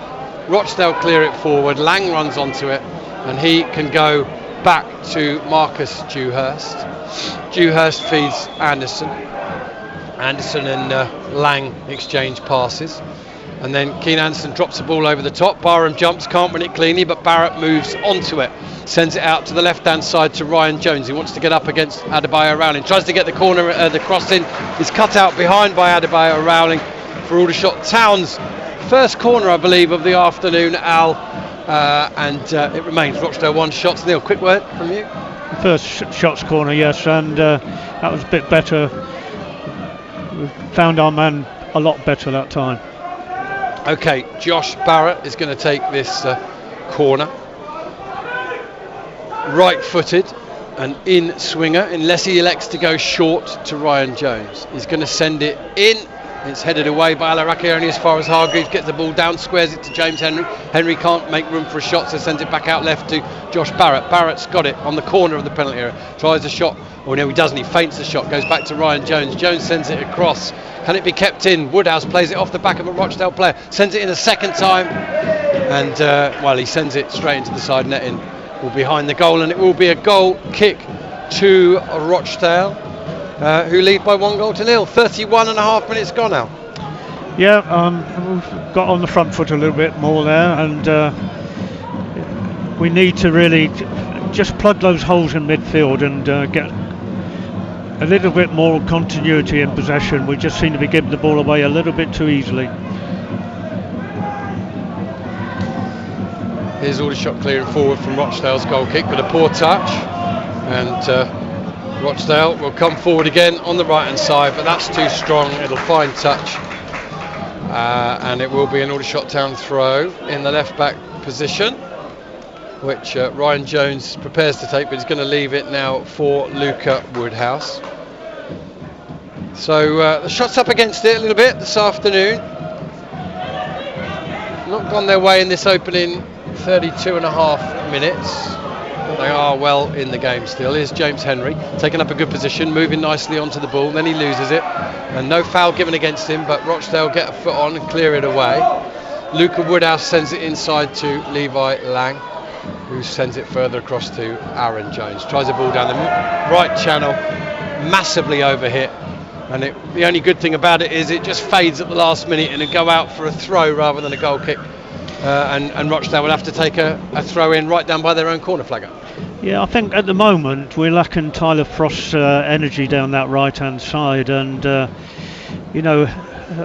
Rochdale clear it forward. Lang runs onto it, and he can go back to Marcus Dewhurst. Dewhurst feeds Anderson. Anderson and Lang exchange passes, and then Keane Anderson drops the ball over the top. Barham jumps, can't win it cleanly, but Barrett moves onto it, sends it out to the left hand side to Ryan Jones. He wants to get up against Adebayo Rowling, tries to get the corner, the cross in, is cut out behind by Adebayo Rowling for Aldershot Town's first corner, I believe, of the afternoon, Al, and it remains Rochdale 1, Shots nil. Quick word from you. First Shots corner, yes, and that was a bit better. We found our man a lot better that time. Okay, Josh Barrett is going to take this corner. Right-footed, an in swinger, unless he elects to go short to Ryan Jones. He's going to send it in. It's headed away by Alaraki only as far as Hargreaves gets the ball down, squares it to James Henry. Henry can't make room for a shot, so sends it back out left to Josh Barrett. Barrett's got it on the corner of the penalty area. Tries a shot. Oh no, he doesn't. He feints the shot. Goes back to Ryan Jones. Jones sends it across. Can it be kept in? Woodhouse plays it off the back of a Rochdale player. Sends it in a second time. And, he sends it straight into the side netting. Well, behind the goal, and it will be a goal kick to Rochdale, who lead by 1-0. 31 and a half minutes gone now. Yeah, we've got on the front foot a little bit more there, and we need to really just plug those holes in midfield and get a little bit more continuity in possession. We just seem to be giving the ball away a little bit too easily. Here's Aldershot clearing forward from Rochdale's goal kick, but a poor touch, and Rochdale will come forward again on the right hand side, but that's too strong. It'll find touch, and it will be an Aldershot Town throw in the left back position, which Ryan Jones prepares to take, but he's going to leave it now for Luca Woodhouse. So the shots up against it a little bit this afternoon. Not gone their way in this opening 32 and a half minutes. They are well in the game still. Here's James Henry taking up a good position, moving nicely onto the ball, then he loses it, and no foul given against him, but Rochdale get a foot on and clear it away. Luca Woodhouse sends it inside to Levi Lang, who sends it further across to Aaron Jones. Tries a ball down the right channel, massively overhit, and the only good thing about it is it just fades at the last minute and it go out for a throw rather than a goal kick. And Rochdale will have to take a throw in right down by their own corner flagger. Yeah, I think at the moment we're lacking Tyler Frost's energy down that right hand side, and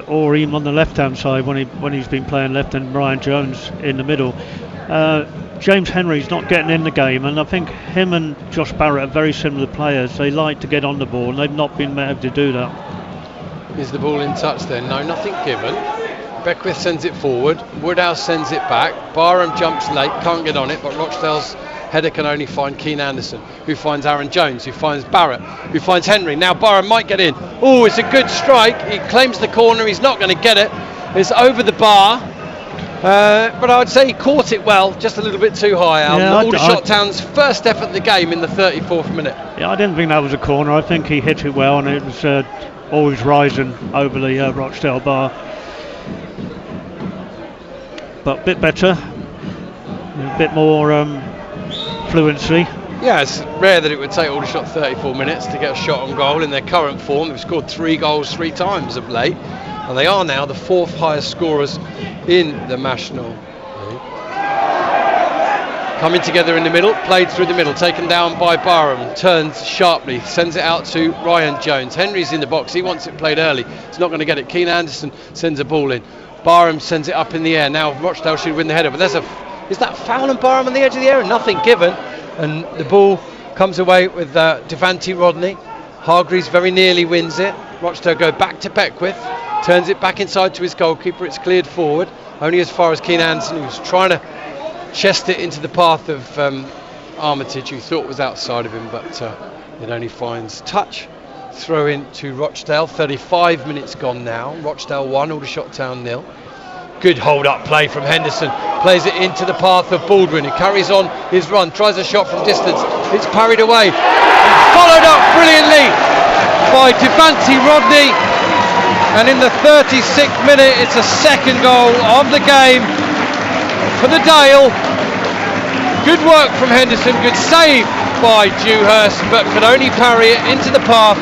or even on the left hand side when he's been playing left, and Ryan Jones in the middle. James Henry's not getting in the game, and I think him and Josh Barrett are very similar players. They like to get on the ball, and they've not been able to do that. Is the ball in touch then? No, nothing given. Beckwith sends it forward, Woodhouse sends it back, Barham jumps late, can't get on it, but Rochdale's header can only find Keane Anderson, who finds Aaron Jones, who finds Barrett, who finds Henry. Now Barham might get in. Oh, it's a good strike. He claims the corner, he's not going to get it. It's over the bar, but I would say he caught it well, just a little bit too high, Al. Yeah, Aldershot Town's first effort of the game in the 34th minute. Yeah, I didn't think that was a corner. I think he hit it well, and it was always rising over the Rochdale bar. But a bit better, a bit more fluency. Yeah, it's rare that it would take Aldershot 34 minutes to get a shot on goal in their current form. They've scored 3 goals 3 times of late, and they are now the 4th highest scorers in the National League. Coming together in the middle, played through the middle, taken down by Barham, turns sharply, sends it out to Ryan Jones. Henry's in the box, he wants it played early, he's not going to get it. Keane Anderson sends a ball in. Barham sends it up in the air. Now Rochdale should win the header, but is that foul on Barham on the edge of the area? Nothing given, and the ball comes away with Devante Rodney. Hargreaves very nearly wins it. Rochdale go back to Beckwith, turns it back inside to his goalkeeper. It's cleared forward, only as far as Keane Anderson, who's trying to chest it into the path of Armitage, who thought was outside of him, but it only finds touch. Throw in to Rochdale. 35 minutes gone now. Rochdale 1, Aldershot Town 0. Good hold up play from Henderson, plays it into the path of Baldwin, who carries on his run, tries a shot from distance, it's parried away, followed up brilliantly by Devante Rodney, and in the 36th minute it's a second goal of the game for the Dale. Good work from Henderson, good save by Dewhurst, but could only parry it into the path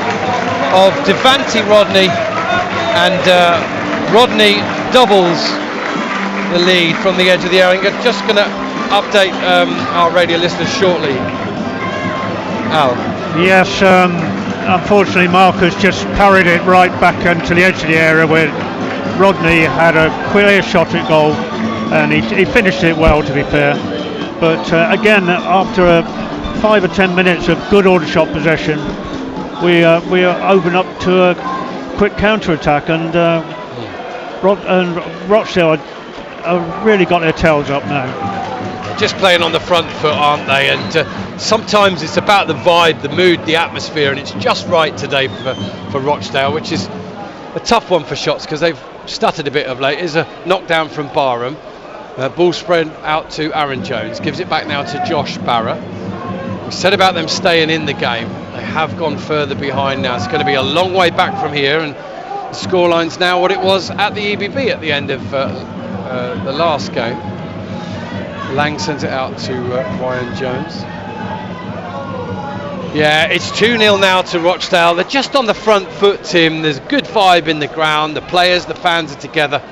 of Devante Rodney, and Rodney doubles the lead from the edge of the area. I'm just going to update our radio listeners shortly. Al. Yes, unfortunately Marcus just parried it right back into the edge of the area where Rodney had a clear shot at goal, and he finished it well, to be fair. But again, after 5 or 10 minutes of good Aldershot possession, we are open up to a quick counter-attack, and Rochdale really got their tails up now. Just playing on the front foot, aren't they? And sometimes it's about the vibe, the mood, the atmosphere, and it's just right today for Rochdale, which is a tough one for shots because they've stuttered a bit of late. Is a knockdown from Barham. Ball spread out to Aaron Jones, gives it back now to Josh Barrett. We said about them staying in the game. They have gone further behind now. It's going to be a long way back from here, and the scoreline's now what it was at the EBB at the end of the last game. Lang sends it out to Ryan Jones. Yeah, it's 2-0 now to Rochdale. They're just on the front foot, Tim. There's a good vibe in the ground. The players, the fans are together,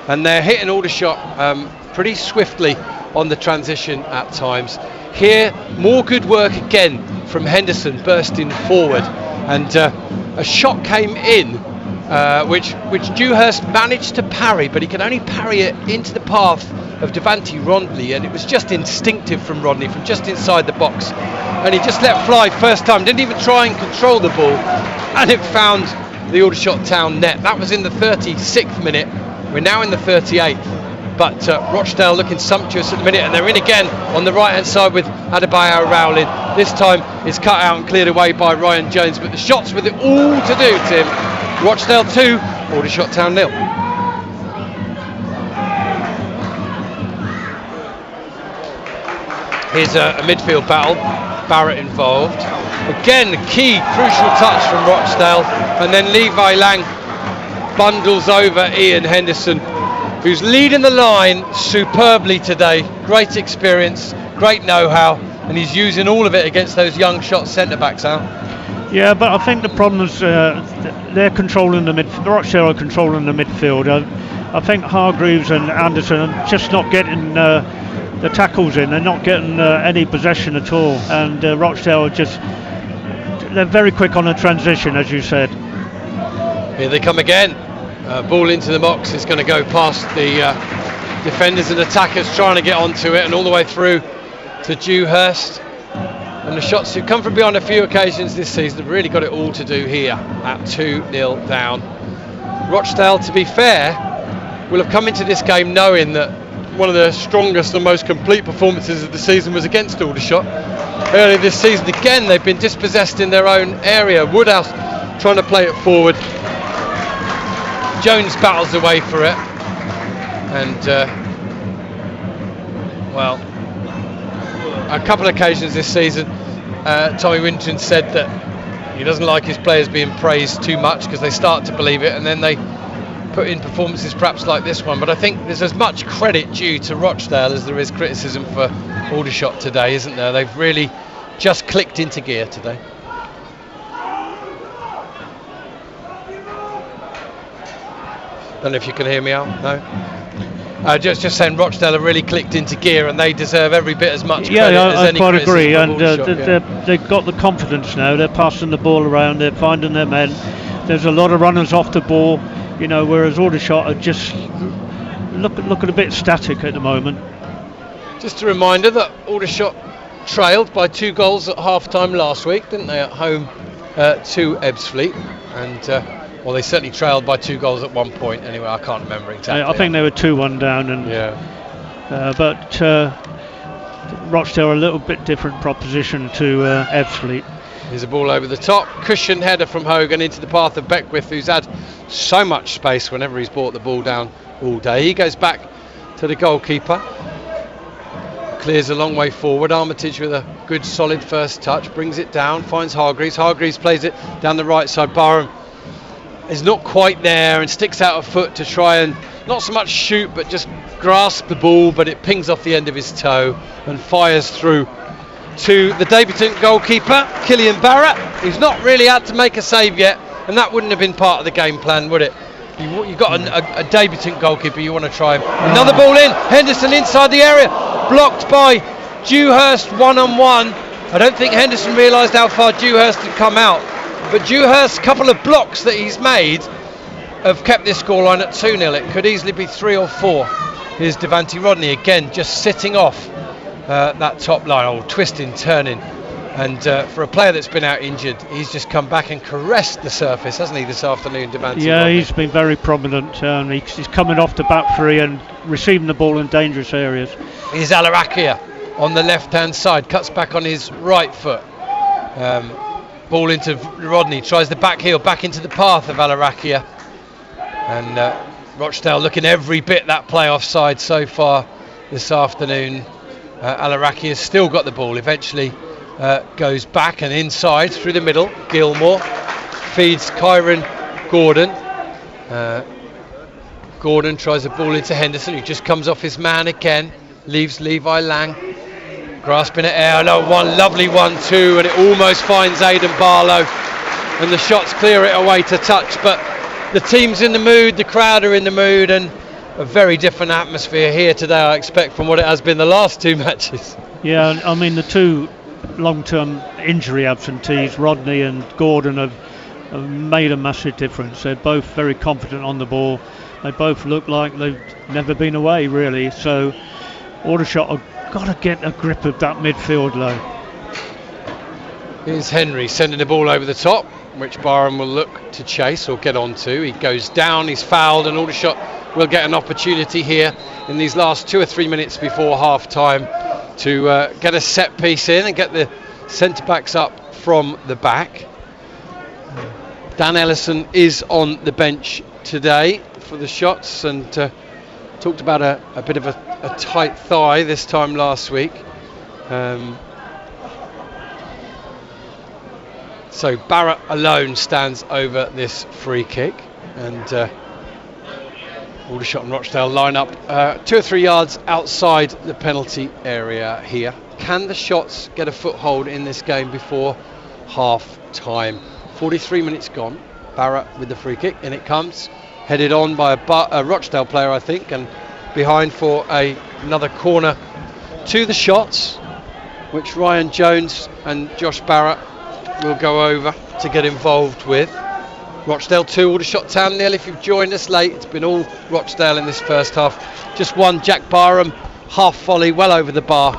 and they're hitting Aldershot pretty swiftly on the transition at times. Here, more good work again from Henderson bursting forward, and a shot came in which Dewhurst managed to parry, but he could only parry it into the path of Devante Rodney, and it was just instinctive from Rodney from just inside the box, and he just let fly first time, didn't even try and control the ball, and it found the Aldershot Town net. That was in the 36th minute. We're now in the 38th. But Rochdale looking sumptuous at the minute, and they're in again on the right hand side with Adebayo Rowling. This time it's cut out and cleared away by Ryan Jones, but the shots with it all to do, Tim. Rochdale 2, Aldershot Town 0. Here's a midfield battle, Barrett involved. Again, key, crucial touch from Rochdale, and then Levi Lang bundles over Ian Henderson, who's leading the line superbly today. Great experience, great know-how, and he's using all of it against those young shot centre-backs, Al. Yeah, but I think the problem is they're controlling the midfield. Rochdale are controlling the midfield. I think Hargreaves and Anderson are just not getting the tackles in. They're not getting any possession at all, and Rochdale are they're very quick on the transition, as you said. Here they come again. Ball into the box. It's going to go past the defenders and attackers trying to get onto it, and all the way through to Dewhurst. And the shots who come from beyond a few occasions this season have really got it all to do here at 2-0 down. Rochdale, to be fair, will have come into this game knowing that one of the strongest and most complete performances of the season was against Aldershot. Earlier this season, again, they've been dispossessed in their own area. Woodhouse trying to play it forward. Jones battles away for it, and a couple of occasions this season Tommy Winton said that he doesn't like his players being praised too much because they start to believe it and then they put in performances perhaps like this one, but I think there's as much credit due to Rochdale as there is criticism for Aldershot today, isn't there? They've really just clicked into gear today. Don't know if you can hear me out. No. Just saying, Rochdale have really clicked into gear, and they deserve every bit as much credit as any criticism. I quite agree, and they've got the confidence now. They're passing the ball around. They're finding their men. There's a lot of runners off the ball, whereas Aldershot are just looking a bit static at the moment. Just a reminder that Aldershot trailed by 2 goals at half-time last week, didn't they, at home to Ebbsfleet, and well, they certainly trailed by 2 goals at one point. Anyway, I can't remember exactly. I think they were 2-1 down, and but Rochdale are a little bit different proposition to Ebbsfleet. Here's a ball over the top, cushioned header from Hogan into the path of Beckwith, who's had so much space whenever he's brought the ball down all day. He goes back to the goalkeeper, clears a long way forward. Armitage with a good solid first touch, brings it down, finds Hargreaves. Hargreaves plays it down the right side. Barham is not quite there and sticks out a foot to try and not so much shoot but just grasp the ball, but it pings off the end of his toe and fires through to the debutant goalkeeper, Killian Barrett, who's not really had to make a save yet, and that wouldn't have been part of the game plan, would it? You've got a debutant goalkeeper, you want to try him. Another ball in, Henderson inside the area, blocked by Dewhurst one-on-one. I don't think Henderson realised how far Dewhurst had come out, but Dewhurst's couple of blocks that he's made have kept this scoreline at 2-0. It could easily be 3 or 4. Here's Devante Rodney again, just sitting off that top line, twisting, turning, and for a player that's been out injured, he's just come back and caressed the surface, hasn't he, this afternoon, Devante? Yeah, Rodney. he's been very prominent. He's coming off the back three and receiving the ball in dangerous areas. Here's Alarakia on the left-hand side, cuts back on his right foot. Ball into Rodney, tries the back heel, back into the path of Alarakia, and Rochdale looking every bit that play offside so far this afternoon. Alaraki has still got the ball, eventually goes back and inside through the middle. Gilmore feeds Kyron Gordon. Gordon tries a ball into Henderson, who just comes off his man again, leaves Levi Lang grasping at air. One lovely 1-2, and it almost finds Aidan Barlow, and the shots clear it away to touch, but the team's in the mood, the crowd are in the mood, and a very different atmosphere here today, I expect, from what it has been the last 2 matches. Yeah, I mean, the 2 long-term injury absentees, Rodney and Gordon, have made a massive difference. They're both very confident on the ball. They both look like they've never been away, really. So Aldershot have got to get a grip of that midfield low. Here's Henry sending the ball over the top, which Barham will look to chase or get onto. He goes down, he's fouled, and Aldershot will get an opportunity here in these last 2 or 3 minutes before half time to get a set piece in and get the centre backs up from the back. Dan Ellison is on the bench today for the shots, and talked about a bit of a tight thigh this time last week. So Barrett alone stands over this free kick, and Aldershot and Rochdale line up 2 or 3 yards outside the penalty area here. Can the shots get a foothold in this game before half time? 43 minutes gone. Barrett with the free kick, and it comes, headed on by a Rochdale player, I think, and behind for another corner to the shots, which Ryan Jones and Josh Barrett will go over to get involved with. Rochdale 2, Aldershot Town 0. If you've joined us late, it's been all Rochdale in this first half. Just one Jack Barham half volley well over the bar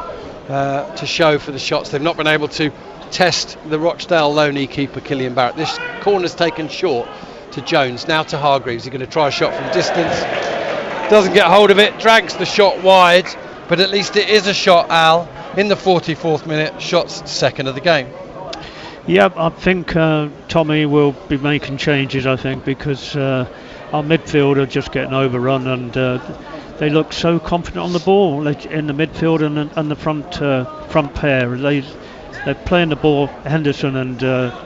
to show for the shots. They've not been able to test the Rochdale loney keeper Killian Barrett. This corner's taken short to Jones, now to Hargreaves. He's going to try a shot from distance, doesn't get hold of it, drags the shot wide, but at least it is a shot, Al, in the 44th minute. Shots second of the game. Yeah, I think Tommy will be making changes, I think, because our midfield are just getting overrun, and they look so confident on the ball in the midfield and the front pair. They're playing the ball. Henderson and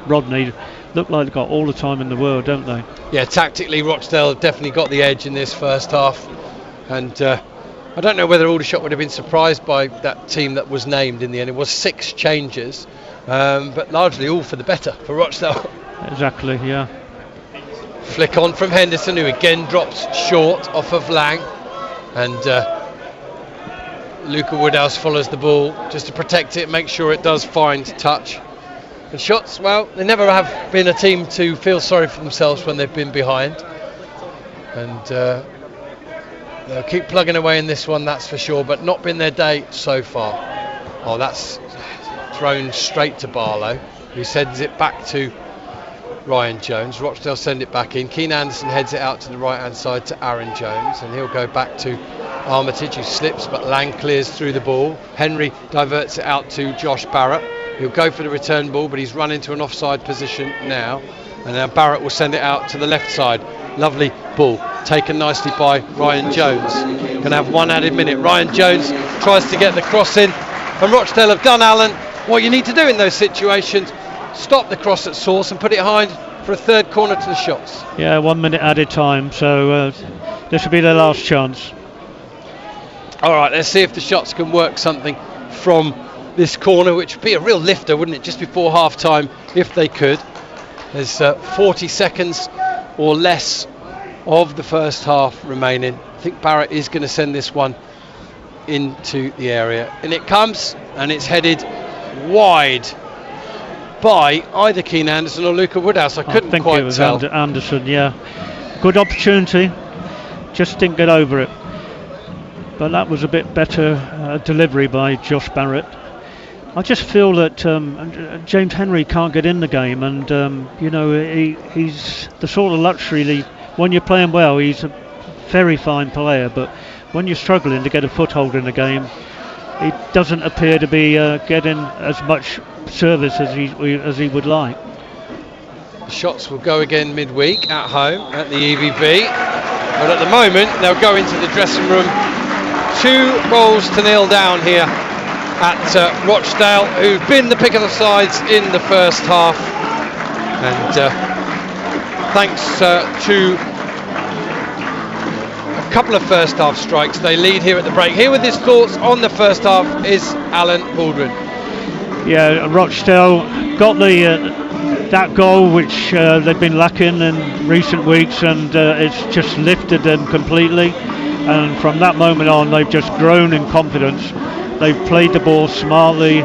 Rodney look like they've got all the time in the world, don't they? Yeah, tactically Rochdale have definitely got the edge in this first half, and I don't know whether Aldershot would have been surprised by that team that was named in the end. It was 6 changes, but largely all for the better for Rochdale. Exactly, yeah. Flick on from Henderson, who again drops short off of Lang, and Luca Woodhouse follows the ball just to protect it, make sure it does find touch. And shots, well, they never have been a team to feel sorry for themselves when they've been behind, and They'll keep plugging away in this one, that's for sure, but not been their day so far. Oh, that's thrown straight to Barlow, who sends it back to Ryan Jones. Rochdale send it back in. Keane Anderson heads it out to the right hand side to Aaron Jones, and he'll go back to Armitage, who slips, but Lang clears through the ball. Henry diverts it out to Josh Barrett. He'll go for the return ball, but he's run into an offside position now, and now Barrett will send it out to the left side. Lovely ball taken nicely by Ryan Jones. Gonna have one added minute. Ryan Jones tries to get the cross in, and Rochdale have done, Alan, what you need to do in those situations: stop the cross at source and put it behind for a third corner to the shots. Yeah, 1 minute added time, so this will be their last chance. All right, let's see if the shots can work something from this corner, which would be a real lifter, wouldn't it, just before half time, if they could. There's 40 seconds or less of the first half remaining. I think Barrett is going to send this one into the area, and it comes, and it's headed wide by either Keane Anderson or Luca Woodhouse. I couldn't think quite it was tell. Anderson, yeah. Good opportunity, just didn't get over it. But that was a bit better delivery by Josh Barrett. I just feel that James Henry can't get in the game, and he's the sort of luxury. When you're playing well, he's a very fine player, but when you're struggling to get a foothold in the game, he doesn't appear to be getting as much service as he would like. The shots will go again midweek at home at the EVB, but at the moment they'll go into the dressing room 2-0 down here at Rochdale, who've been the pick of the sides in the first half, and thanks to a couple of first half strikes, they lead here at the break. Here with his thoughts on the first half is Alan Baldwin. Yeah, Rochdale got that goal which they've been lacking in recent weeks, and it's just lifted them completely, and from that moment on they've just grown in confidence. They've played the ball smartly,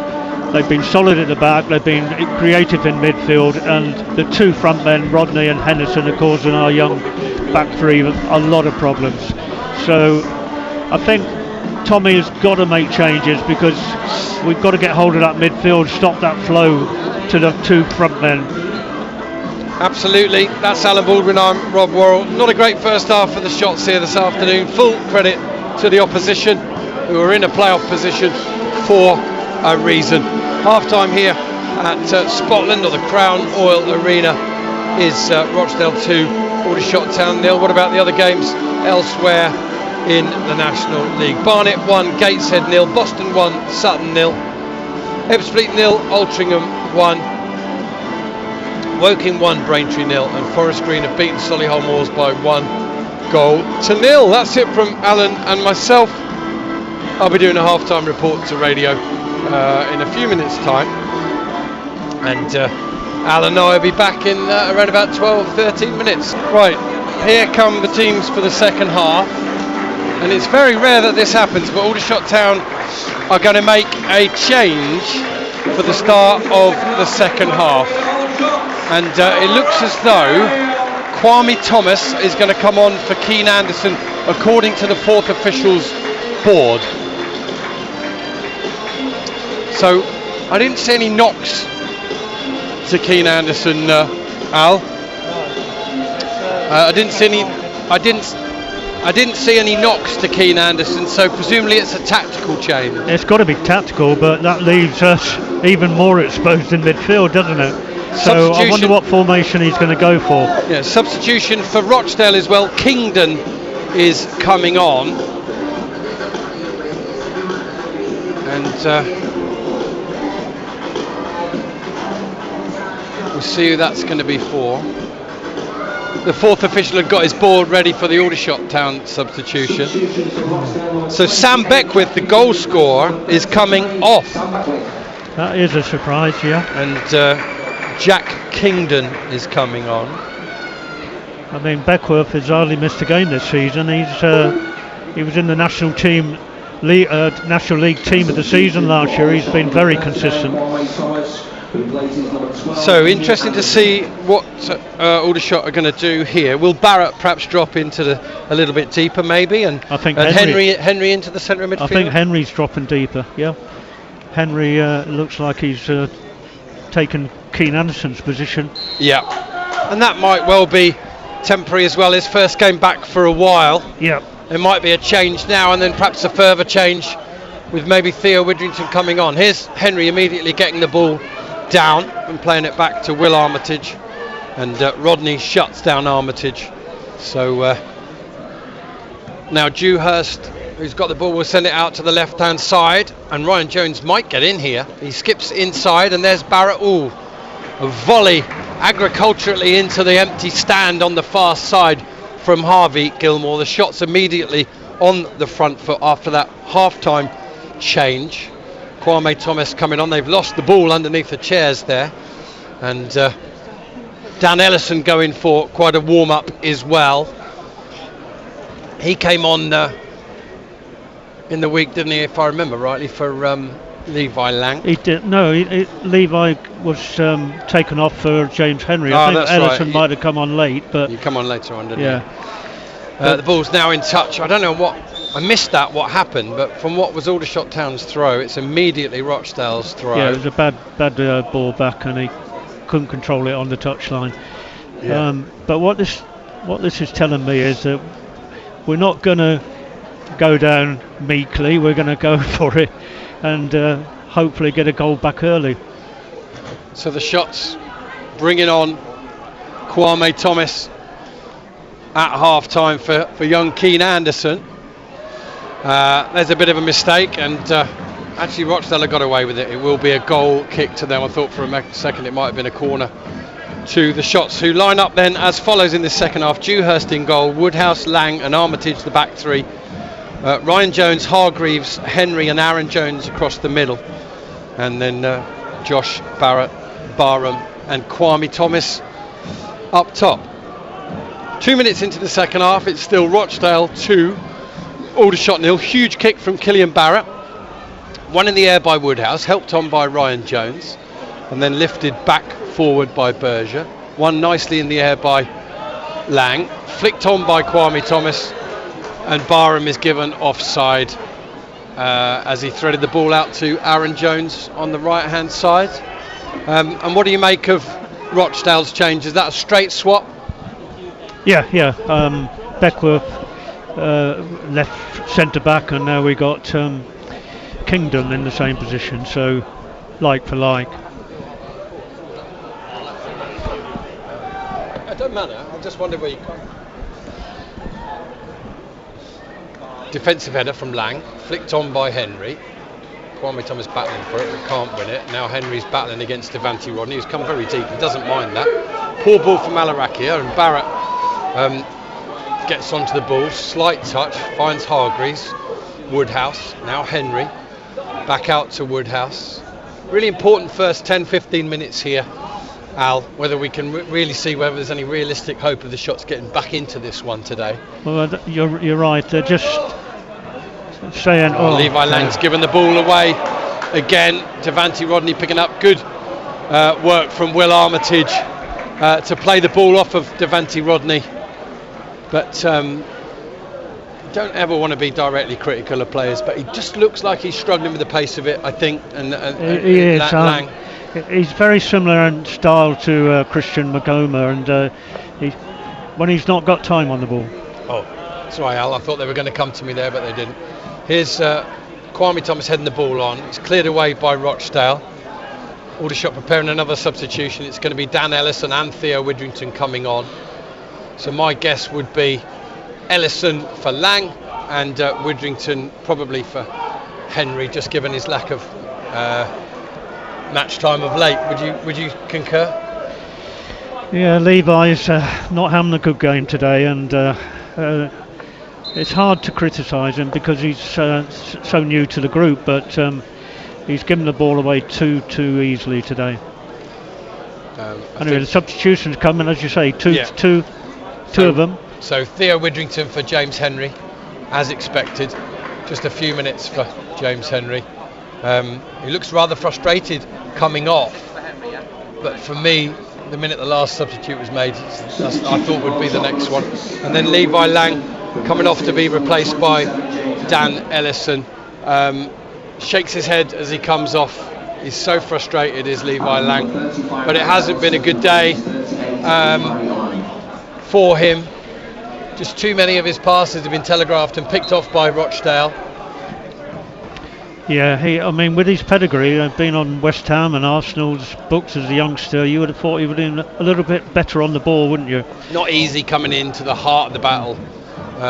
they've been solid at the back, they've been creative in midfield, and the two front men, Rodney and Henderson, are causing our young back three a lot of problems. So I think Tommy has got to make changes, because we've got to get hold of that midfield, stop that flow to the two front men. Absolutely, that's Alan Baldwin, I'm Rob Worrell. Not a great first half for the shots here this afternoon. Full credit to the opposition, who are in a playoff position for a reason. Half time here at Spotland, or the Crown Oil Arena, is Rochdale 2, Aldershot Town 0. What about the other games elsewhere in the National League? Barnet 1, Gateshead 0, Boston 1, Sutton 0, Ebbsfleet 0, Altrincham 1, Woking 1, Braintree 0, and Forest Green have beaten Solihull Moors by 1-0. That's it from Alan and myself. I'll be doing a half-time report to radio in a few minutes' time, and Alan and I will be back in around about 12-13 minutes. Right, here come the teams for the second half, and it's very rare that this happens, but Aldershot Town are going to make a change for the start of the second half, and it looks as though Kwame Thomas is going to come on for Keane Anderson, according to the fourth officials board. So I didn't see any knocks to Keane Anderson, Al. I didn't see any knocks to Keane Anderson, so presumably it's a tactical change. It's got to be tactical, but that leaves us even more exposed in midfield, doesn't it? So I wonder what formation he's going to go for. Yeah, substitution for Rochdale as well. Kingdon is coming on, and we'll see who that's going to be for. The fourth official had got his board ready for the Aldershot Town substitution. So Sam Beckwith, the goal scorer, is coming off. That is a surprise, yeah. And Jack Kingdon is coming on. I mean, Beckwith has hardly missed a game this season. He was in the national League team of the season last year. He's been very consistent. So interesting to see what Aldershot are going to do here. Will Barrett perhaps drop into a little bit deeper, maybe, and I think Henry into the centre of midfield? I think Henry's dropping deeper. Yeah, Henry looks like he's taken Keane Anderson's position. Yeah, and that might well be temporary as well. His first game back for a while. Yeah, there might be a change now, and then perhaps a further change with maybe Theo Widrington coming on. Here's Henry immediately getting the ball down and playing it back to Will Armitage, and Rodney shuts down Armitage. So now Dewhurst, who's got the ball, will send it out to the left hand side, and Ryan Jones might get in here. He skips inside, and there's Barrett. Ooh, a volley agriculturally into the empty stand on the far side from Harvey Gilmore. The shot's immediately on the front foot after that half-time change. Kwame Thomas coming on. They've lost the ball underneath the chairs there, and Dan Ellison going for quite a warm-up as well. He came on in the week, didn't he, if I remember rightly, for Levi Lang. He did. No, Levi was taken off for James Henry. I think that's Ellison right. might have come on late, but You come on later on, didn't yeah. you? The ball's now in touch. I don't know I missed what happened, but from what was Aldershot Town's throw, it's immediately Rochdale's throw. Yeah, it was a bad ball back, and he couldn't control it on the touchline. Yeah. But what this is telling me is that we're not going to go down meekly. We're going to go for it, and hopefully get a goal back early. So the shots bringing on Kwame Thomas at half time for young Keane Anderson. There's a bit of a mistake, and actually Rochdale got away with it. It will be a goal kick to them. I thought for a second it might have been a corner to the Shots, who line up then as follows in the second half. Dewhurst in goal, Woodhouse, Lang and Armitage the back three, Ryan Jones, Hargreaves, Henry and Aaron Jones across the middle, and then Josh Barrett, Barham and Kwame Thomas up top. 2 minutes into the second half, it's still Rochdale 2, Aldershot 0. Huge kick from Killian Barrett, one in the air by Woodhouse, helped on by Ryan Jones, and then lifted back forward by Berger. One nicely in the air by Lang, flicked on by Kwame Thomas, and Barham is given offside as he threaded the ball out to Aaron Jones on the right hand side. And what do you make of Rochdale's change? Is that a straight swap? Yeah. Beckworth left centre back, and now we got Kingdom in the same position, so like for like. It doesn't matter, I just wondered where you come. Defensive header from Lang, flicked on by Henry. Kwame Thomas battling for it but can't win it. Now Henry's battling against Devante Rodney, who's come very deep, he doesn't mind that. Poor ball from Alarakia, and Barrett gets onto the ball, slight touch, finds Hargreaves, Woodhouse, now Henry, back out to Woodhouse. Really important first 10-15 minutes here, Al, whether we can really see whether there's any realistic hope of the Shots getting back into this one today. Well, you're right, they're just saying... Levi Lang's given the ball away again. Devante Rodney picking up good work from Will Armitage to play the ball off of Devante Rodney. But don't ever want to be directly critical of players, but he just looks like he's struggling with the pace of it, I think. And he is. Lang. He's very similar in style to Christian Magoma, and when he's not got time on the ball. Oh, sorry, Al. I thought they were going to come to me there, but they didn't. Here's Kwame Thomas heading the ball on. It's cleared away by Rochdale. Aldershot preparing another substitution. It's going to be Dan Ellison and Theo Widrington coming on. So my guess would be Ellison for Lang and Widrington probably for Henry, just given his lack of match time of late. Would you concur? Yeah, Levi's not having a good game today, and it's hard to criticise him because he's so new to the group, but he's given the ball away too easily today. Anyway, the substitutions coming, as you say, two of them. So Theo Widrington for James Henry, as expected. Just a few minutes for James Henry. He looks rather frustrated coming off. but for me, the minute the last substitute was made, I thought would be the next one. And then Levi Lang coming off to be replaced by Dan Ellison. Shakes his head as he comes off. He's so frustrated, is Levi Lang, but it hasn't been a good day for him. Just too many of his passes have been telegraphed and picked off by Rochdale. Yeah, with his pedigree, been on West Ham and Arsenal's books as a youngster, you would have thought he would have been a little bit better on the ball, wouldn't you? Not easy coming into the heart of the battle,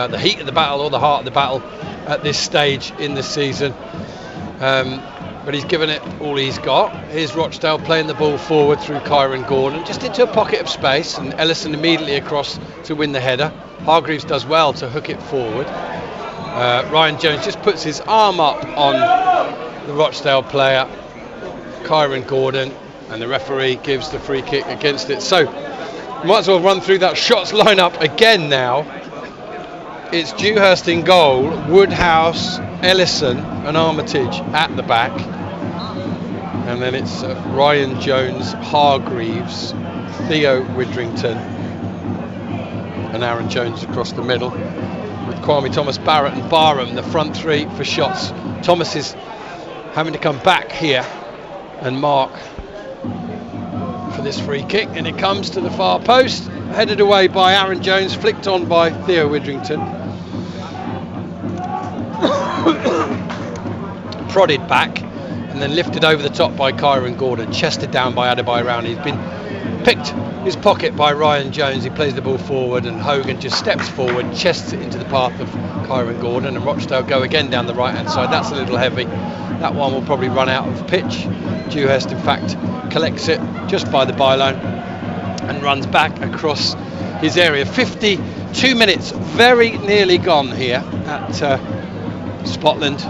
the heat of the battle or the heart of the battle at this stage in the season. But he's given it all he's got. Here's Rochdale playing the ball forward through Kyron Gordon, just into a pocket of space, and Ellison immediately across to win the header. Hargreaves does well to hook it forward. Ryan Jones just puts his arm up on the Rochdale player, Kyron Gordon, and the referee gives the free kick against it. So, might as well run through that shots lineup again now. It's Dewhurst in goal, Woodhouse, Ellison and Armitage at the back. And then it's Ryan Jones, Hargreaves, Theo Widrington and Aaron Jones across the middle, with Kwame Thomas, Barrett and Barham, the front three for shots. Thomas is having to come back here and mark for this free kick, and it comes to the far post, headed away by Aaron Jones, flicked on by Theo Widrington. Prodded back and then lifted over the top by Kyron Gordon, chested down by Adebayo Round. He's been picked his pocket by Ryan Jones. He plays the ball forward and Hogan just steps forward, chests it into the path of Kyron Gordon, and Rochdale go again down the right hand side. That's a little heavy. That one will probably run out of pitch. Dewhurst in fact collects it just by the byline and runs back across his area. 52 minutes very nearly gone here at Spotland,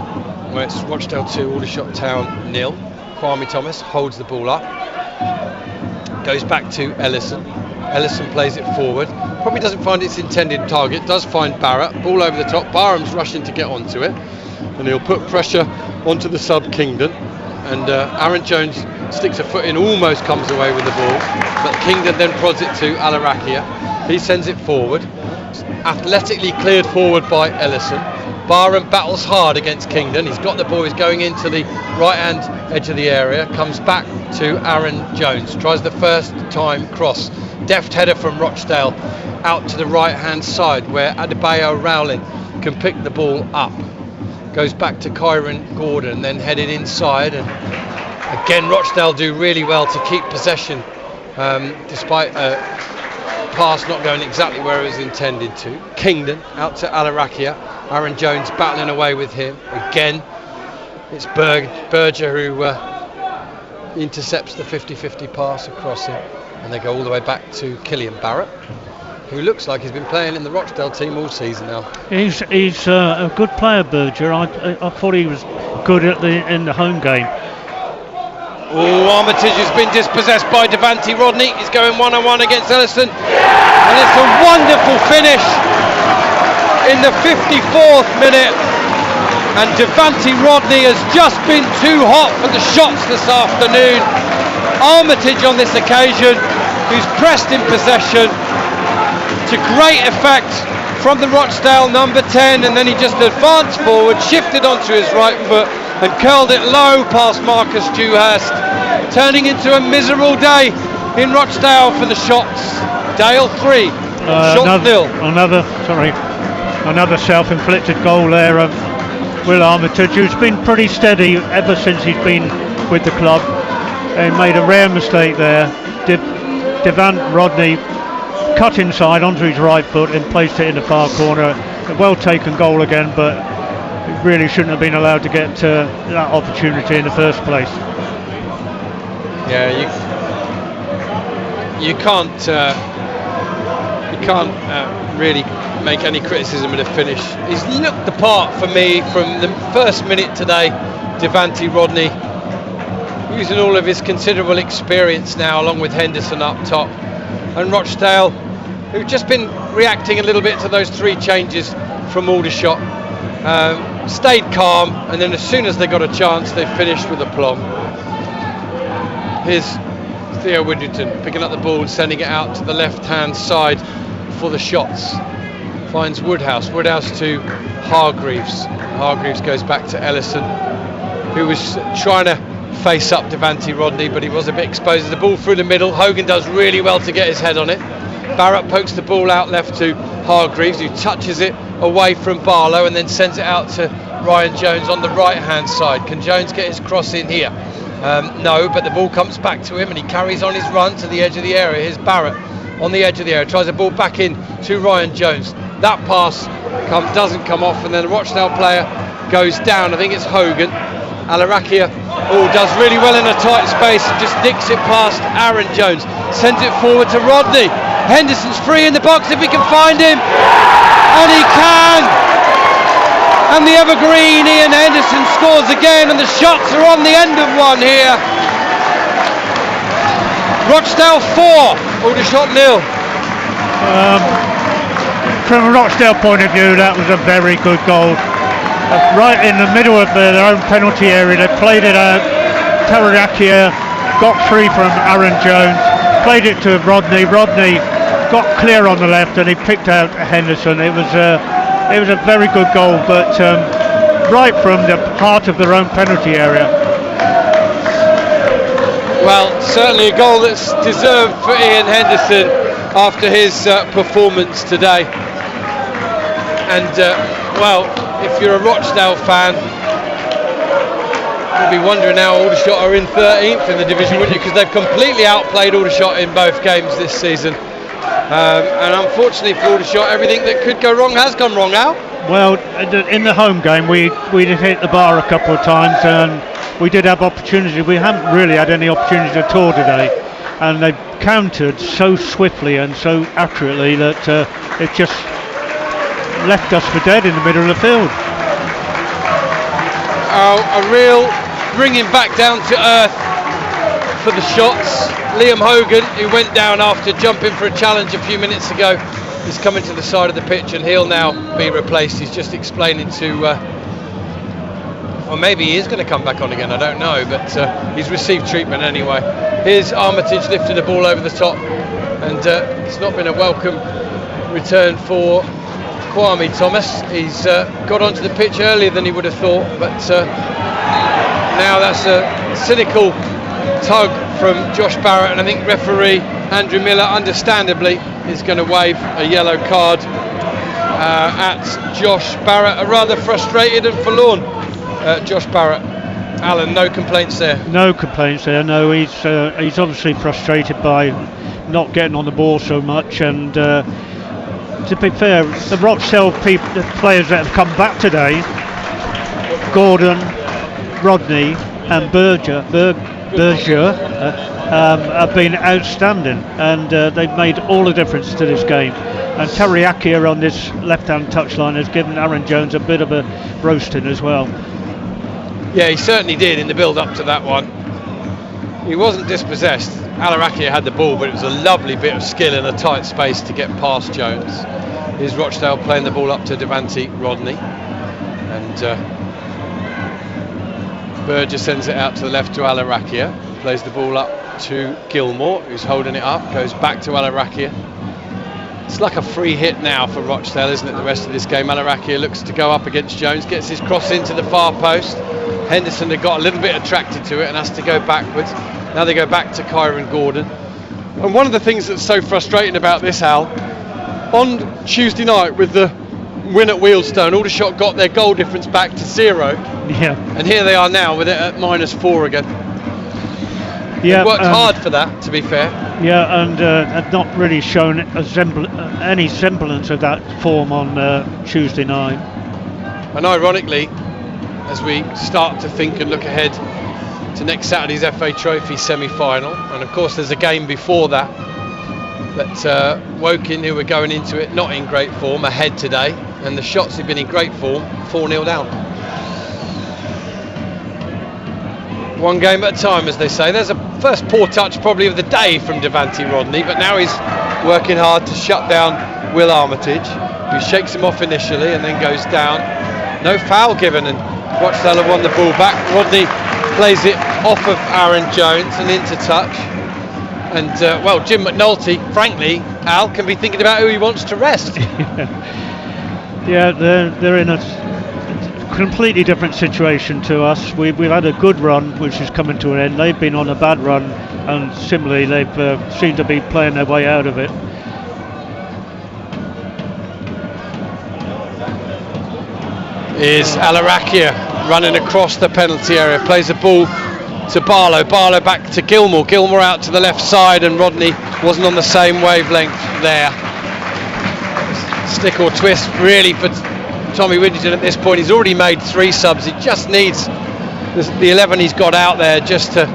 where it's Rochdale 2, Aldershot Town 0. Kwame Thomas holds the ball up, goes back to Ellison. Ellison plays it forward, probably doesn't find its intended target, does find Barrett, ball over the top. Barham's rushing to get onto it, and he'll put pressure onto the sub Kingdon, and Aaron Jones sticks a foot in, almost comes away with the ball, but Kingdon then prods it to Alarakia. He sends it forward, athletically cleared forward by Ellison. Barham battles hard against Kingdon. He's got the ball, he's going into the right hand edge of the area, comes back to Aaron Jones, tries the first time cross, deft header from Rochdale out to the right hand side where Adebayo Rowling can pick the ball up, goes back to Kyron Gordon, then headed inside, and again Rochdale do really well to keep possession despite a pass not going exactly where it was intended to. Kingdon out to Alarakia, Aaron Jones battling away with him again. It's Berger who intercepts the 50-50 pass across him, and they go all the way back to Killian Barrett, who looks like he's been playing in the Rochdale team all season now. He's a good player, Berger. I thought he was good in the home game. Oh, Armitage has been dispossessed by Devante Rodney. He's going one-on-one against Ellison, and it's a wonderful finish in the 54th minute, and Devante Rodney has just been too hot for the shots this afternoon. Armitage on this occasion, who's pressed in possession to great effect from the Rochdale number 10, and then he just advanced forward, shifted onto his right foot and curled it low past Marcus Dewhurst, turning into a miserable day in Rochdale for the Shots. Dale 3, Shots 0. Another self-inflicted goal there of Will Armitage, who's been pretty steady ever since he's been with the club. He made a rare mistake there. Devante Rodney cut inside onto his right foot and placed it in the far corner. A well taken goal again, but it really shouldn't have been allowed to get that opportunity in the first place. Yeah, you can't really make any criticism of the finish. He's looked the part for me from the first minute today, Devante Rodney, using all of his considerable experience now, along with Henderson up top, and Rochdale, who've just been reacting a little bit to those three changes from Aldershot, stayed calm, and then as soon as they got a chance, they finished with aplomb. Here's Theo Widgerton picking up the ball and sending it out to the left-hand side for the shots. Finds Woodhouse to Hargreaves. Hargreaves goes back to Ellison, who was trying to face up Devante Rodney, but he was a bit exposed. The ball through the middle. Hogan does really well to get his head on it. Barrett pokes the ball out left to Hargreaves, who touches it away from Barlow and then sends it out to Ryan Jones on the right-hand side. Can Jones get his cross in here? No, but the ball comes back to him and he carries on his run to the edge of the area. Here's Barrett on the edge of the area, tries the ball back in to Ryan Jones. That pass doesn't come off, and then the Rochdale player goes down. I think it's Hogan. Alarakia does really well in a tight space and just nicks it past Aaron Jones. Sends it forward to Rodney. Henderson's free in the box if he can find him. And he can! And the evergreen Ian Henderson scores again, and the shots are on the end of one here. Rochdale 4, Aldershot 0. From a Rochdale point of view, that was a very good goal. Right in the middle of their own penalty area, they played it out. Tarakia got free from Aaron Jones, played it to Rodney. Rodney got clear on the left, and he picked out Henderson. It was a very good goal, but right from the heart of their own penalty area. Well, certainly a goal that's deserved for Ian Henderson after his performance today. And well, if you're a Rochdale fan, you'll be wondering how Aldershot are in 13th in the division, wouldn't you? Because they've completely outplayed Aldershot in both games this season. And unfortunately for Aldershot, everything that could go wrong has gone wrong now. Well, in the home game, we did hit the bar a couple of times, and we did have opportunity. We haven't really had any opportunity at all today, and they countered so swiftly and so accurately that it just left us for dead in the middle of the field. A real bringing back down to earth for the shots. Liam Hogan, who went down after jumping for a challenge a few minutes ago, is coming to the side of the pitch, and he'll now be replaced. He's just explaining to or maybe he is going to come back on again, I don't know, but he's received treatment anyway. Here's Armitage lifting the ball over the top, and it's not been a welcome return for Kwame Thomas. He's got onto the pitch earlier than he would have thought, but now that's a cynical tug from Josh Barrett, and I think referee Andrew Miller understandably is going to wave a yellow card at Josh Barrett. A rather frustrated and forlorn Josh Barrett. Alan, no complaints there? No complaints there, no. He's obviously frustrated by not getting on the ball so much, and to be fair, the Rochdale the players that have come back today, Gordon, Rodney and Berger have been outstanding, and they've made all the difference to this game. And Tariakia on this left-hand touchline has given Aaron Jones a bit of a roasting as well. Yeah, he certainly did in the build-up to that one. He wasn't dispossessed. Alarakia had the ball, but it was a lovely bit of skill in a tight space to get past Jones. Here's Rochdale playing the ball up to Devante Rodney, and Berger sends it out to the left to Alarakia, plays the ball up to Gilmore, who's holding it up, goes back to Alarakia. It's like a free hit now for Rochdale, isn't it, the rest of this game? Alarakia looks to go up against Jones, gets his cross into the far post. Henderson had got a little bit attracted to it and has to go backwards. Now they go back to Kyron Gordon. And one of the things that's so frustrating about this, Al, on Tuesday night with the win at Wealdstone, Aldershot got their goal difference back to 0. Yeah. And here they are now with it at -4 again. Yeah, they worked hard for that, to be fair. Yeah, and had not really shown any semblance of that form on Tuesday night. And ironically, as we start to think and look ahead to next Saturday's FA Trophy semi-final, and of course there's a game before that, but Woking, who were going into it not in great form, ahead today, and the shots have been in great form, 4-0 down. One game at a time, as they say. There's a first poor touch probably of the day from Devante Rodney, but now he's working hard to shut down Will Armitage, who shakes him off initially and then goes down. No foul given, and Rochdale have won the ball back. Rodney plays it off of Aaron Jones and into touch. And well, Jim McNulty, frankly, Al, can be thinking about who he wants to rest. Yeah, they're in a completely different situation to us. We've had a good run which is coming to an end. They've been on a bad run, and similarly they've seemed to be playing their way out of it. Is Alarakia running across the penalty area, plays the ball to Barlow back to Gilmore out to the left side, and Rodney wasn't on the same wavelength there. Stick or twist really for Tommy Widdington at this point. He's already made 3 subs. He just needs the 11 he's got out there just to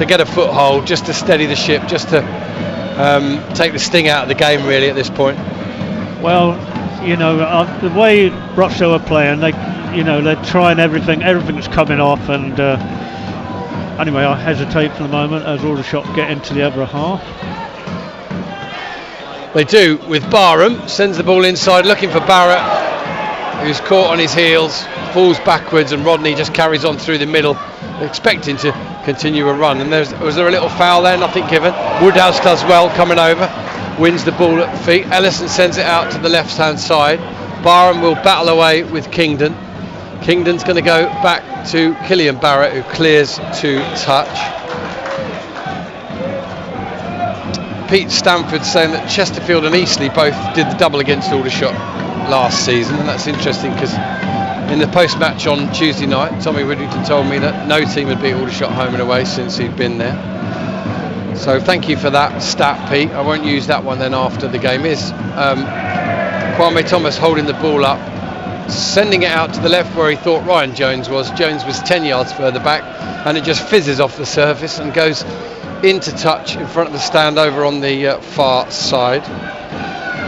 get a foothold, just to steady the ship, just to take the sting out of the game really at this point. Well, you know, the way Rochdale are playing, they're trying everything's coming off, and anyway, I hesitate for the moment as Aldershot get into the other half. They do, with Barham, sends the ball inside looking for Barrett, who's caught on his heels, falls backwards, and Rodney just carries on through the middle, expecting to continue a run. And was there a little foul there? Nothing given. Woodhouse does well coming over, wins the ball at feet. Ellison sends it out to the left hand side. Barham will battle away with Kingdon. Kingdon's going to go back to Killian Barrett, who clears to touch. Pete Stamford saying that Chesterfield and Eastleigh both did the double against Aldershot last season, and that's interesting because in the post-match on Tuesday night, Tommy Widdington told me that no team had beat Aldershot home and away since he'd been there. So thank you for that stat, Pete. I won't use that one then after the game. Is Kwame Thomas holding the ball up, sending it out to the left where he thought Ryan Jones was. Jones was 10 yards further back, and it just fizzes off the surface and goes into touch in front of the stand over on the far side.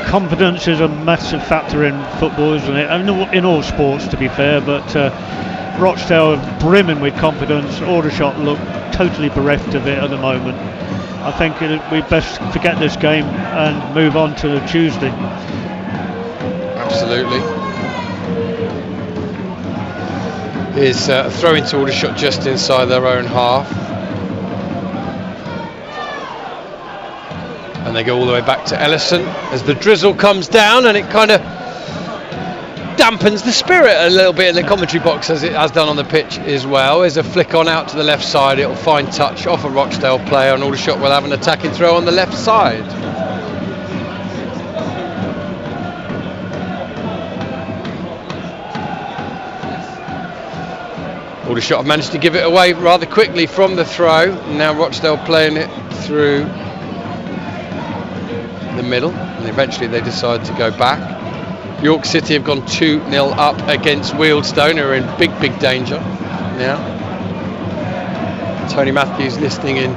Confidence is a massive factor in football, isn't it? And in all sports, to be fair, but Rochdale are brimming with confidence. Aldershot look totally bereft of it at the moment. I think we'd best forget this game and move on to Tuesday. Absolutely. Is throwing to Aldershot just inside their own half. And they go all the way back to Ellison as the drizzle comes down, and it kind of dampens the spirit a little bit in the commentary box, as it has done on the pitch as well. There's a flick on out to the left side. It'll find touch off a Rochdale player, and Aldershot will have an attacking throw on the left side. Aldershot have managed to give it away rather quickly from the throw. Now Rochdale playing it through the middle, and eventually they decide to go back. York City have gone 2-0 up against Wealdstone, who are in big danger now. Tony Matthews listening in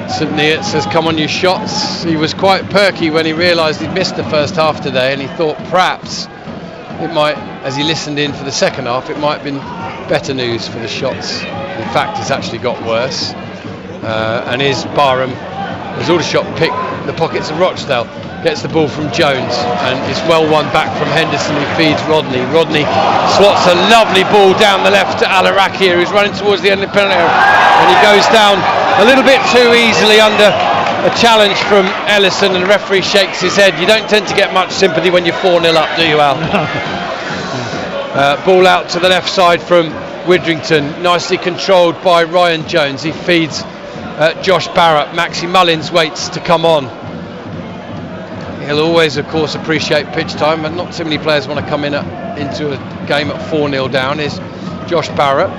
St Neots says, come on you shots. He was quite perky when he realised he'd missed the first half today, and he thought perhaps it might, as he listened in for the second half, it might have been better news for the shots. In fact, it's actually got worse. And here's Barham, as Aldershot pick the pockets of Rochdale, gets the ball from Jones, and it's well won back from Henderson, who feeds Rodney. Rodney slots a lovely ball down the left to Alarakia, who's running towards the end of the penalty area, and he goes down a little bit too easily under a challenge from Ellison, and the referee shakes his head. You don't tend to get much sympathy when you're 4-0 up, do you, Al? Ball out to the left side from Widdrington, nicely controlled by Ryan Jones. He feeds Josh Barrett. Maxi Mullins waits to come on. He'll always, of course, appreciate pitch time, but not too many players want to come into a game at 4-0 down. Is Josh Barrett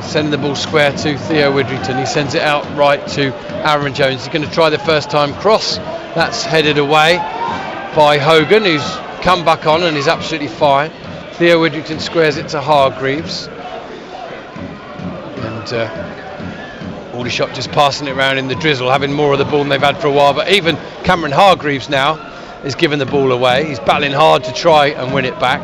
sending the ball square to Theo Widdrington. He sends it out right to Aaron Jones. He's going to try the first time cross. That's headed away by Hogan, who's come back on and is absolutely fine. Theo Widdrington squares it to Hargreaves, and Aldershot just passing it around in the drizzle, having more of the ball than they've had for a while. But even Cameron Hargreaves now is giving the ball away. He's battling hard to try and win it back.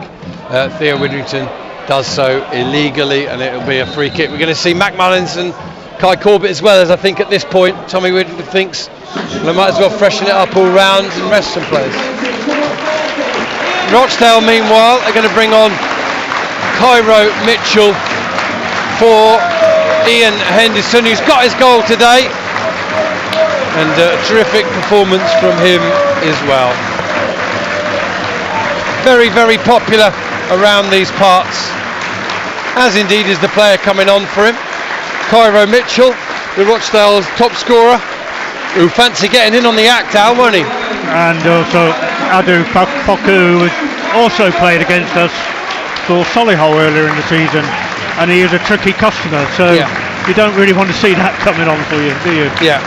Theo Widdrington does so illegally, and it'll be a free kick. We're going to see Mac Mullins and Kai Corbett as well, as I think at this point Tommy Widdrington thinks they might as well freshen it up all round and rest some players. Rochdale, meanwhile, are going to bring on Cairo Mitchell for Ian Henderson, who's got his goal today. and a terrific performance from him as well. Very, very popular around these parts, as indeed is the player coming on for him, Cairo Mitchell, the Rochdale's top scorer, who fancy getting in on the act, Al, won't he? And also Adu Poku also played against us for Solihull earlier in the season, and he is a tricky customer, so you don't really want to see that coming on for you, do you? Yeah.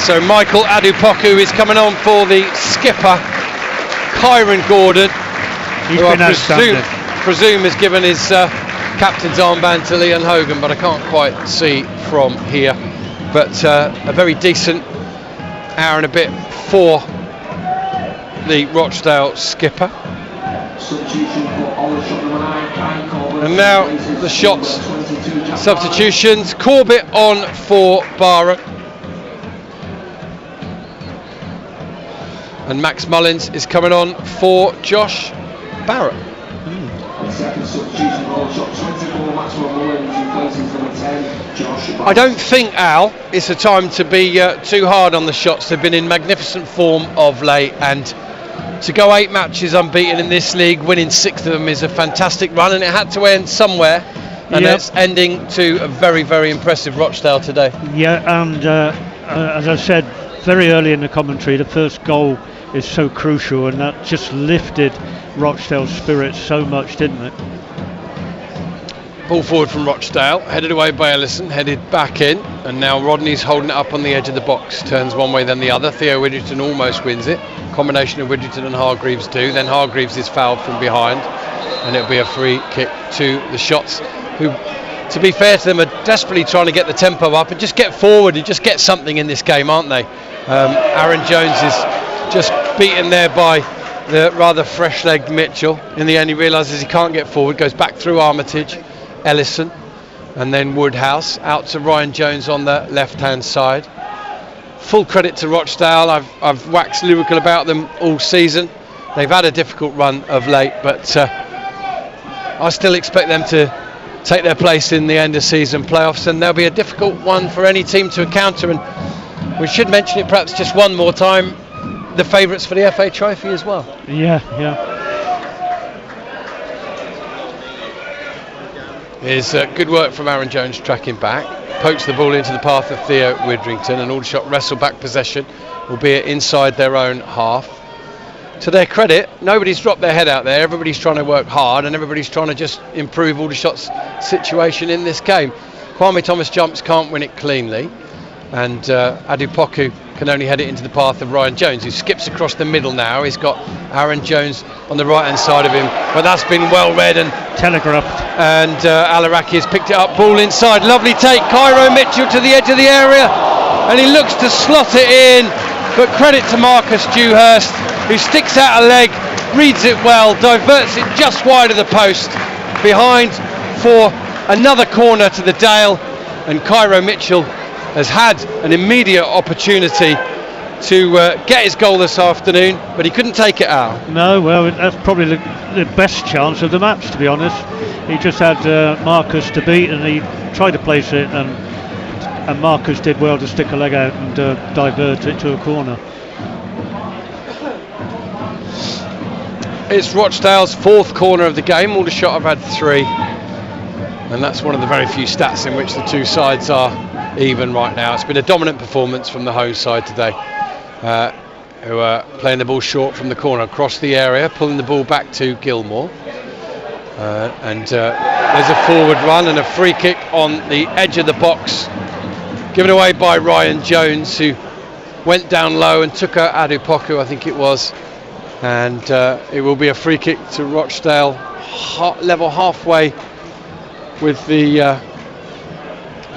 So Michael Adu Poku is coming on for the skipper, Kyron Gordon. He's been outstanding. Presume has given his captain's armband to Leon Hogan, but I can't quite see from here. But a very decent hour and a bit for the Rochdale skipper. And now the shots, substitutions. Corbett on for Barrett, and Max Mullins is coming on for Josh Barrett. I don't think, Al, it's a time to be too hard on the shots. They've been in magnificent form of late, and to go 8 matches unbeaten in this league, winning 6 of them, is a fantastic run, and it had to end somewhere, and it's ending to a very, very impressive Rochdale today. Yeah, and as I said very early in the commentary, the first goal is so crucial, and that just lifted Rochdale's spirits so much, didn't it? Ball forward from Rochdale, headed away by Ellison, headed back in, and now Rodney's holding it up on the edge of the box, turns one way then the other. Theo Widgerton almost wins it, combination of Widgerton and Hargreaves do, then Hargreaves is fouled from behind, and it'll be a free kick to the Shots, who, to be fair to them, are desperately trying to get the tempo up and just get forward and just get something in this game, aren't they? Aaron Jones is just beaten there by the rather fresh-legged Mitchell. In the end, he realises he can't get forward, goes back through Armitage, Ellison, and then Woodhouse out to Ryan Jones on the left-hand side. Full credit to Rochdale. I've waxed lyrical about them all season. They've had a difficult run of late, but I still expect them to take their place in the end of season playoffs, and there'll be a difficult one for any team to encounter. And we should mention it perhaps just one more time, the favourites for the FA Trophy as well. Yeah. Is good work from Aaron Jones tracking back, pokes the ball into the path of Theo Widrington, and Aldershot wrestle back possession, albeit inside their own half. To their credit, nobody's dropped their head out there. Everybody's trying to work hard, and everybody's trying to just improve Aldershot's situation in this game. Kwame Thomas jumps, can't win it cleanly, and Adu Poku can only head it into the path of Ryan Jones, who skips across the middle now. He's got Aaron Jones on the right hand side of him, but that's been well read and telegraphed, and Alaraki has picked it up, ball inside, lovely take, Cairo Mitchell to the edge of the area, and he looks to slot it in, but credit to Marcus Dewhurst, who sticks out a leg, reads it well, diverts it just wide of the post, behind for another corner to the Dale, and Cairo Mitchell has had an immediate opportunity to get his goal this afternoon, but he couldn't take it out. No, well, that's probably the best chance of the match, to be honest. He just had Marcus to beat, and he tried to place it, and Marcus did well to stick a leg out and divert it to a corner. It's Rochdale's 4th corner of the game. Aldershot have had 3, and that's one of the very few stats in which the two sides are even right now. It's been a dominant performance from the home side today, who are playing the ball short from the corner across the area, pulling the ball back to Gilmore, and there's a forward run and a free kick on the edge of the box, given away by Ryan Jones, who went down low and took out Adu Poku, I think it was, and it will be a free kick to Rochdale, level halfway with the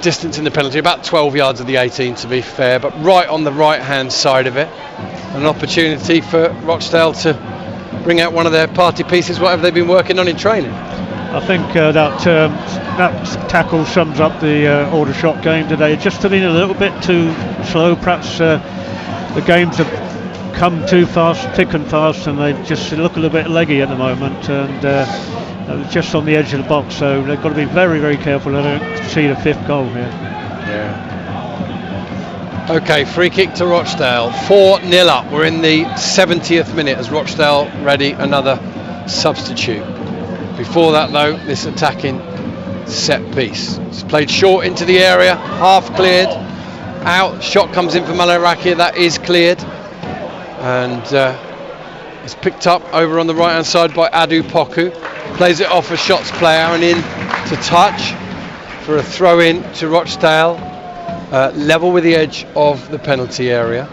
distance in the penalty, about 12 yards of the 18 to be fair, but right on the right hand side of it. An opportunity for Rochdale to bring out one of their party pieces, whatever they've been working on in training. I think that tackle sums up the Aldershot game today. It's just been a little bit too slow, perhaps the games have come too fast, thick and fast, and they just look a little bit leggy at the moment, and just on the edge of the box, so they've got to be very, very careful they don't see the 5th goal here. Yeah. Okay, free kick to Rochdale. 4-0 up. We're in the 70th minute as Rochdale ready another substitute. Before that though, this attacking set piece. It's played short into the area, half cleared. Out, shot comes in from Alarakia, that is cleared. And it's picked up over on the right hand side by Adu Poku. Plays it off a shots player and in to touch for a throw in to Rochdale. Level with the edge of the penalty area.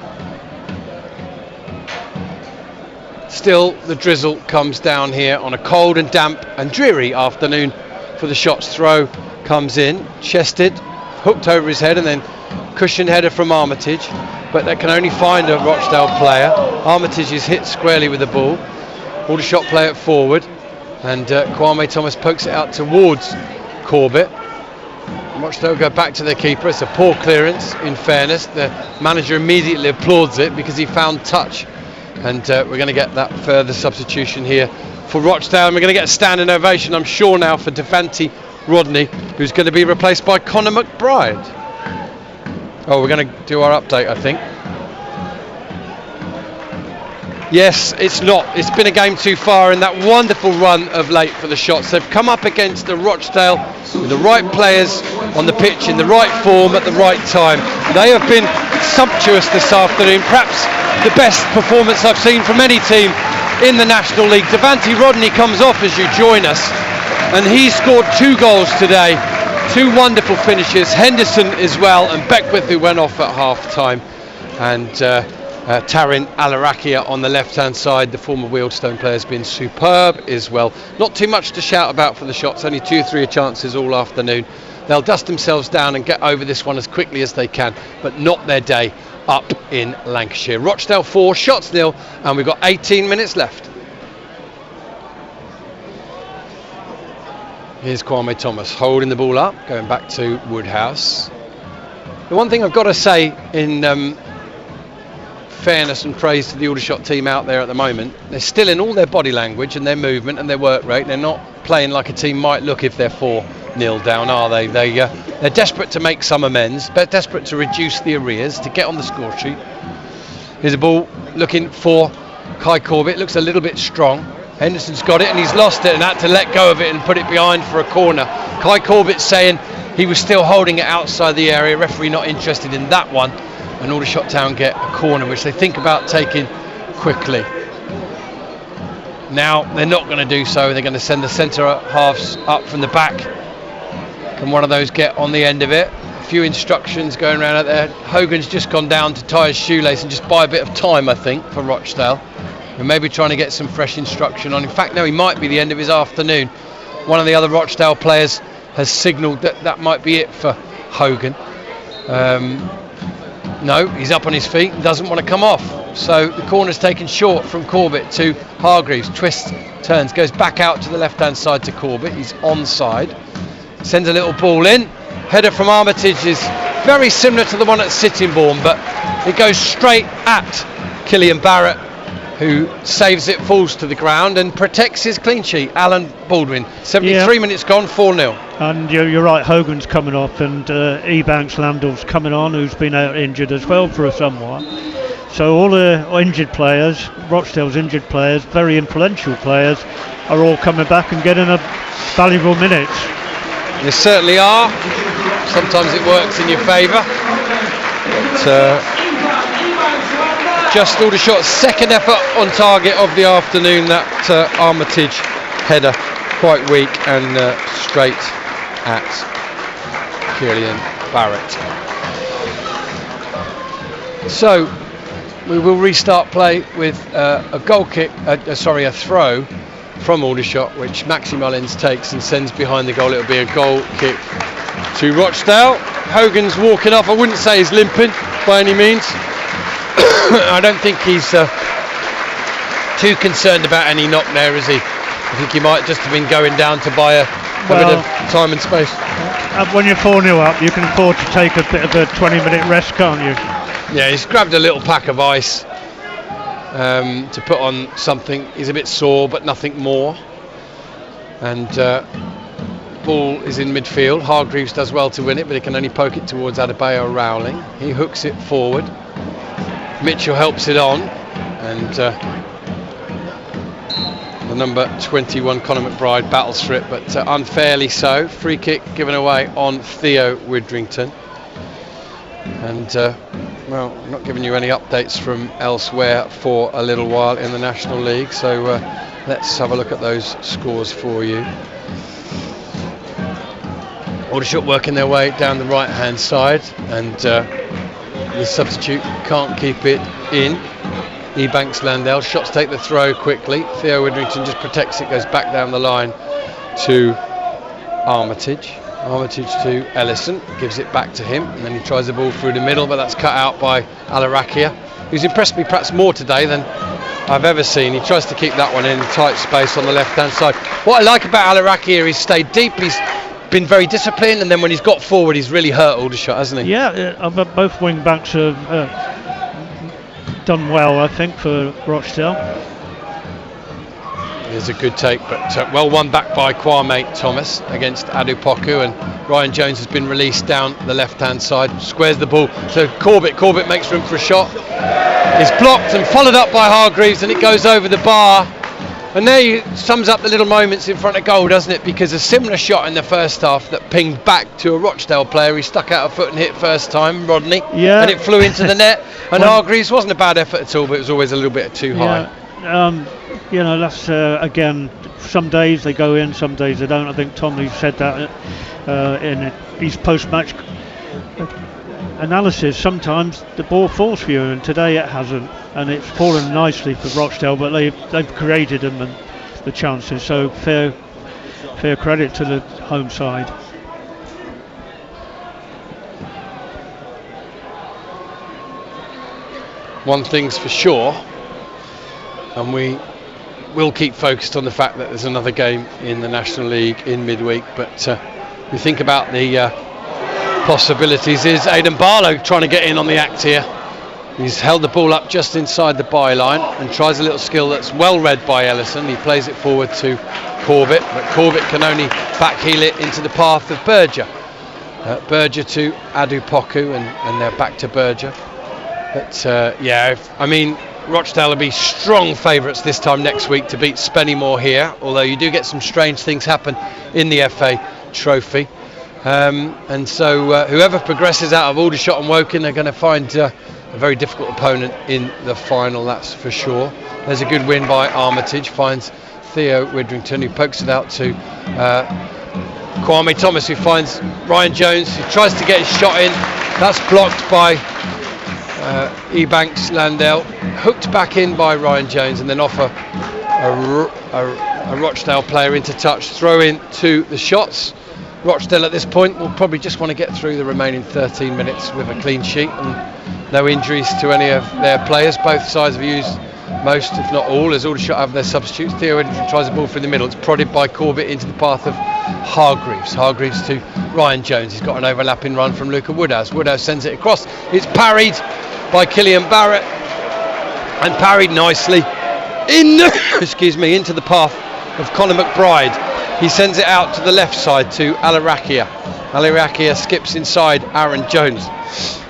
Still the drizzle comes down here on a cold and damp and dreary afternoon for the shots. Throw comes in, chested, hooked over his head and then cushion header from Armitage, but that can only find a Rochdale player. Armitage is hit squarely with the ball. Aldershot play it forward and Kwame Thomas pokes it out towards Corbett. Rochdale go back to their keeper. It's a poor clearance, in fairness. The manager immediately applauds it because he found touch. And we're going to get that further substitution here for Rochdale. And we're going to get a standing ovation, I'm sure, now for Devante Rodney, who's going to be replaced by Conor McBride. Oh, we're going to do our update, I think. Yes, it's not. It's been a game too far in that wonderful run of late for the shots. They've come up against the Rochdale with the right players on the pitch in the right form at the right time. They have been sumptuous this afternoon, perhaps the best performance I've seen from any team in the National League. Devante Rodney comes off as you join us, and he scored 2 goals today, 2 wonderful finishes. Henderson as well, and Beckwith, who went off at half time, and Tarin Alarakia on the left hand side, the former Wealdstone player, has been superb as well. Not too much to shout about for the shots, only 2-3 chances all afternoon. They'll dust themselves down and get over this one as quickly as they can, but not their day up in Lancashire. Rochdale 4, shots 0, and we've got 18 minutes left. Here's Kwame Thomas holding the ball up, going back to Woodhouse. The one thing I've got to say in fairness and praise to the Aldershot team out there at the moment, they're still in all their body language and their movement and their work rate. They're not playing like a team might look if they're 4-0 down, are they? They're desperate to make some amends, but desperate to reduce the arrears, to get on the score sheet. Here's a ball looking for Kai Corbett. Looks a little bit strong. Henderson's got it and he's lost it and had to let go of it and put it behind for a corner. Kai Corbett saying he was still holding it outside the area. Referee not interested in that one. And Aldershot Town get a corner which they think about taking quickly. Now they're not going to do so. They're going to send the centre halves up from the back. Can one of those get on the end of it? A few instructions going around out there. Hogan's just gone down to tie his shoelace and just buy a bit of time, I think, for Rochdale. And maybe trying to get some fresh instruction on. In fact, no, he might be the end of his afternoon. One of the other Rochdale players has signalled that might be it for Hogan. No, he's up on his feet and doesn't want to come off. So the corner's taken short from Corbett to Hargreaves. Twists, turns, goes back out to the left-hand side to Corbett. He's onside. Sends a little ball in. Header from Armitage is very similar to the one at Sittingbourne, but it goes straight at Killian Barrett, who saves it, falls to the ground and protects his clean sheet. Alan Baldwin, 73 minutes gone, 4-0. And you're right, Hogan's coming off and Ebanks Landorf's coming on, who's been out injured as well for somewhat. So all the injured players, Rochdale's injured players, very influential players, are all coming back and getting a valuable minutes. They certainly are. Sometimes it works in your favour. Just Aldershot's second effort on target of the afternoon. That Armitage header, quite weak and straight at Killian Barrett. So we will restart play with a goal kick, a throw from Aldershot, which Maxi Mullins takes and sends behind the goal. It'll be a goal kick to Rochdale. Hogan's walking off. I wouldn't say he's limping by any means. I don't think he's too concerned about any knock there, is he? I think he might just have been going down to buy a bit of time and space. When you're 4-0 up, you can afford to take a bit of a 20-minute rest, can't you? Yeah, he's grabbed a little pack of ice to put on something. He's a bit sore, but nothing more. And ball is in midfield. Hargreaves does well to win it, but he can only poke it towards Adebayo Rowling. He hooks it forward. Mitchell helps it on, and the number 21 Conor McBride battles for it, but unfairly so. Free kick given away on Theo Widrington. And well, I'm not giving you any updates from elsewhere for a little while in the National League, so let's have a look at those scores for you. Aldershot working their way down the right hand side, and the substitute can't keep it in. Ebanks Landell, shots take the throw quickly. Theo Widrington just protects it, goes back down the line to Armitage. Armitage to Ellison, gives it back to him, and then he tries the ball through the middle, but that's cut out by Alarakia, who's impressed me perhaps more today than I've ever seen. He tries to keep that one in tight space on the left hand side. What I like about Alarakia, he's stayed deep, he's been very disciplined, and then when he's got forward he's really hurt Aldershot, hasn't he? Yeah, both wing backs have done well, I think, for Rochdale. There's a good take, but well won back by Kwame Thomas against Adupoku, and Ryan Jones has been released down the left hand side, squares the ball to Corbett makes room for a shot, it's blocked and followed up by Hargreaves, and it goes over the bar. And there you sums up the little moments in front of goal, doesn't it? Because a similar shot in the first half that pinged back to a Rochdale player, he stuck out a foot and hit first time, Rodney, and it flew into the net. And Hargreaves wasn't a bad effort at all, but it was always a little bit too high. You know, that's again, some days they go in, some days they don't. I think Tomley said that in his post-match analysis. Sometimes the ball falls for you, and today it hasn't, and it's fallen nicely for Rochdale, but they've created them and the chances, so fair credit to the home side. One thing's for sure, and we will keep focused on the fact that there's another game in the National League in midweek, but we think about the possibilities. Is Aidan Barlow trying to get in on the act here? He's held the ball up just inside the byline and tries a little skill that's well read by Ellison. He plays it forward to Corbett, but Corbett can only backheel it into the path of Berger. Berger to Adupoku, and they're back to Berger. But I mean, Rochdale will be strong favourites this time next week to beat Spennymoor here, although you do get some strange things happen in the FA Trophy. And so whoever progresses out of Aldershot and Woking are going to find a very difficult opponent in the final, that's for sure. There's a good win by Armitage, finds Theo Widrington, who pokes it out to Kwame Thomas, who finds Ryan Jones, who tries to get his shot in. That's blocked by Ebanks Landell, hooked back in by Ryan Jones, and then off a Rochdale player into touch, throw in to the shots. Rochdale at this point will probably just want to get through the remaining 13 minutes with a clean sheet and no injuries to any of their players. Both sides have used most, if not all, as Aldershot have their substitutes. Theo tries the ball through the middle. It's prodded by Corbett into the path of Hargreaves. Hargreaves to Ryan Jones. He's got an overlapping run from Luca Woodhouse. Woodhouse sends it across. It's parried by Killian Barrett and parried nicely into the path of Conor McBride. He sends it out to the left side to Alarakia. Alarakia skips inside Aaron Jones.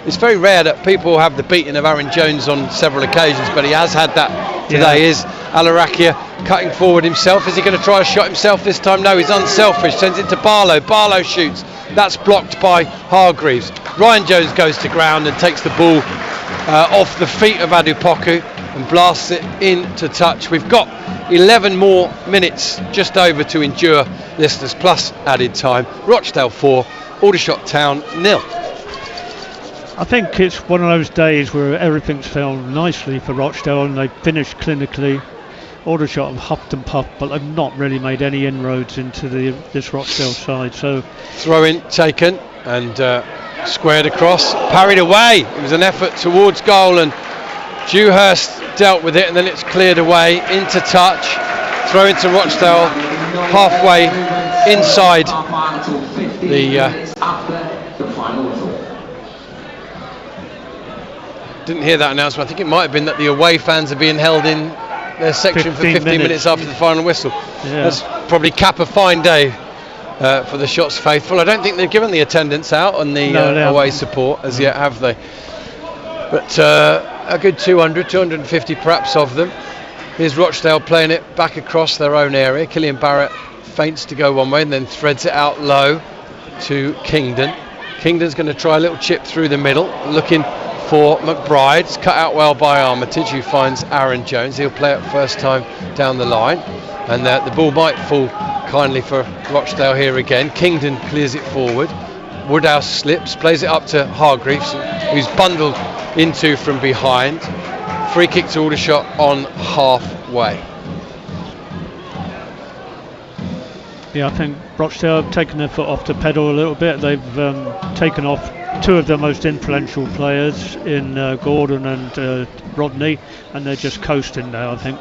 It's very rare that people have the beating of Aaron Jones on several occasions, but he has had that today. Is Alarakia cutting forward himself? Is he going to try a shot himself this time? No, he's unselfish. Sends it to Barlow. Barlow shoots. That's blocked by Hargreaves. Ryan Jones goes to ground and takes the ball off the feet of Adupoku and blasts it into touch. We've got 11 more minutes just over to endure, listeners, plus added time. Rochdale 4, Aldershot Town 0. I think it's one of those days where everything's fell nicely for Rochdale and they finished clinically. Aldershot have huffed and puffed, but they've not really made any inroads into this Rochdale side. So throw in taken and squared across, parried away. It was an effort towards goal, and Dewhurst dealt with it, and then it's cleared away into touch. Throw into Rochdale, halfway inside the. Didn't hear that announcement. I think it might have been that the away fans are being held in their section for 15 minutes after the final whistle. Yeah. That's probably cap a fine day for the Shots faithful. I don't think they've given the attendance out on the away support as yet, have they? But a good 200, 250 perhaps of them. Here's Rochdale playing it back across their own area. Killian Barrett feints to go one way and then threads it out low to Kingdon. Kingdon's going to try a little chip through the middle, looking for McBride. It's cut out well by Armitage, who finds Aaron Jones. He'll play it first time down the line, and the ball might fall kindly for Rochdale here again. Kingdon clears it forward. Woodhouse slips, plays it up to Hargreaves, who's bundled into from behind. Free kick to Aldershot on halfway. Yeah, I think Rochdale have taken their foot off the pedal a little bit. They've taken off two of their most influential players in Gordon and Rodney, and they're just coasting now, I think.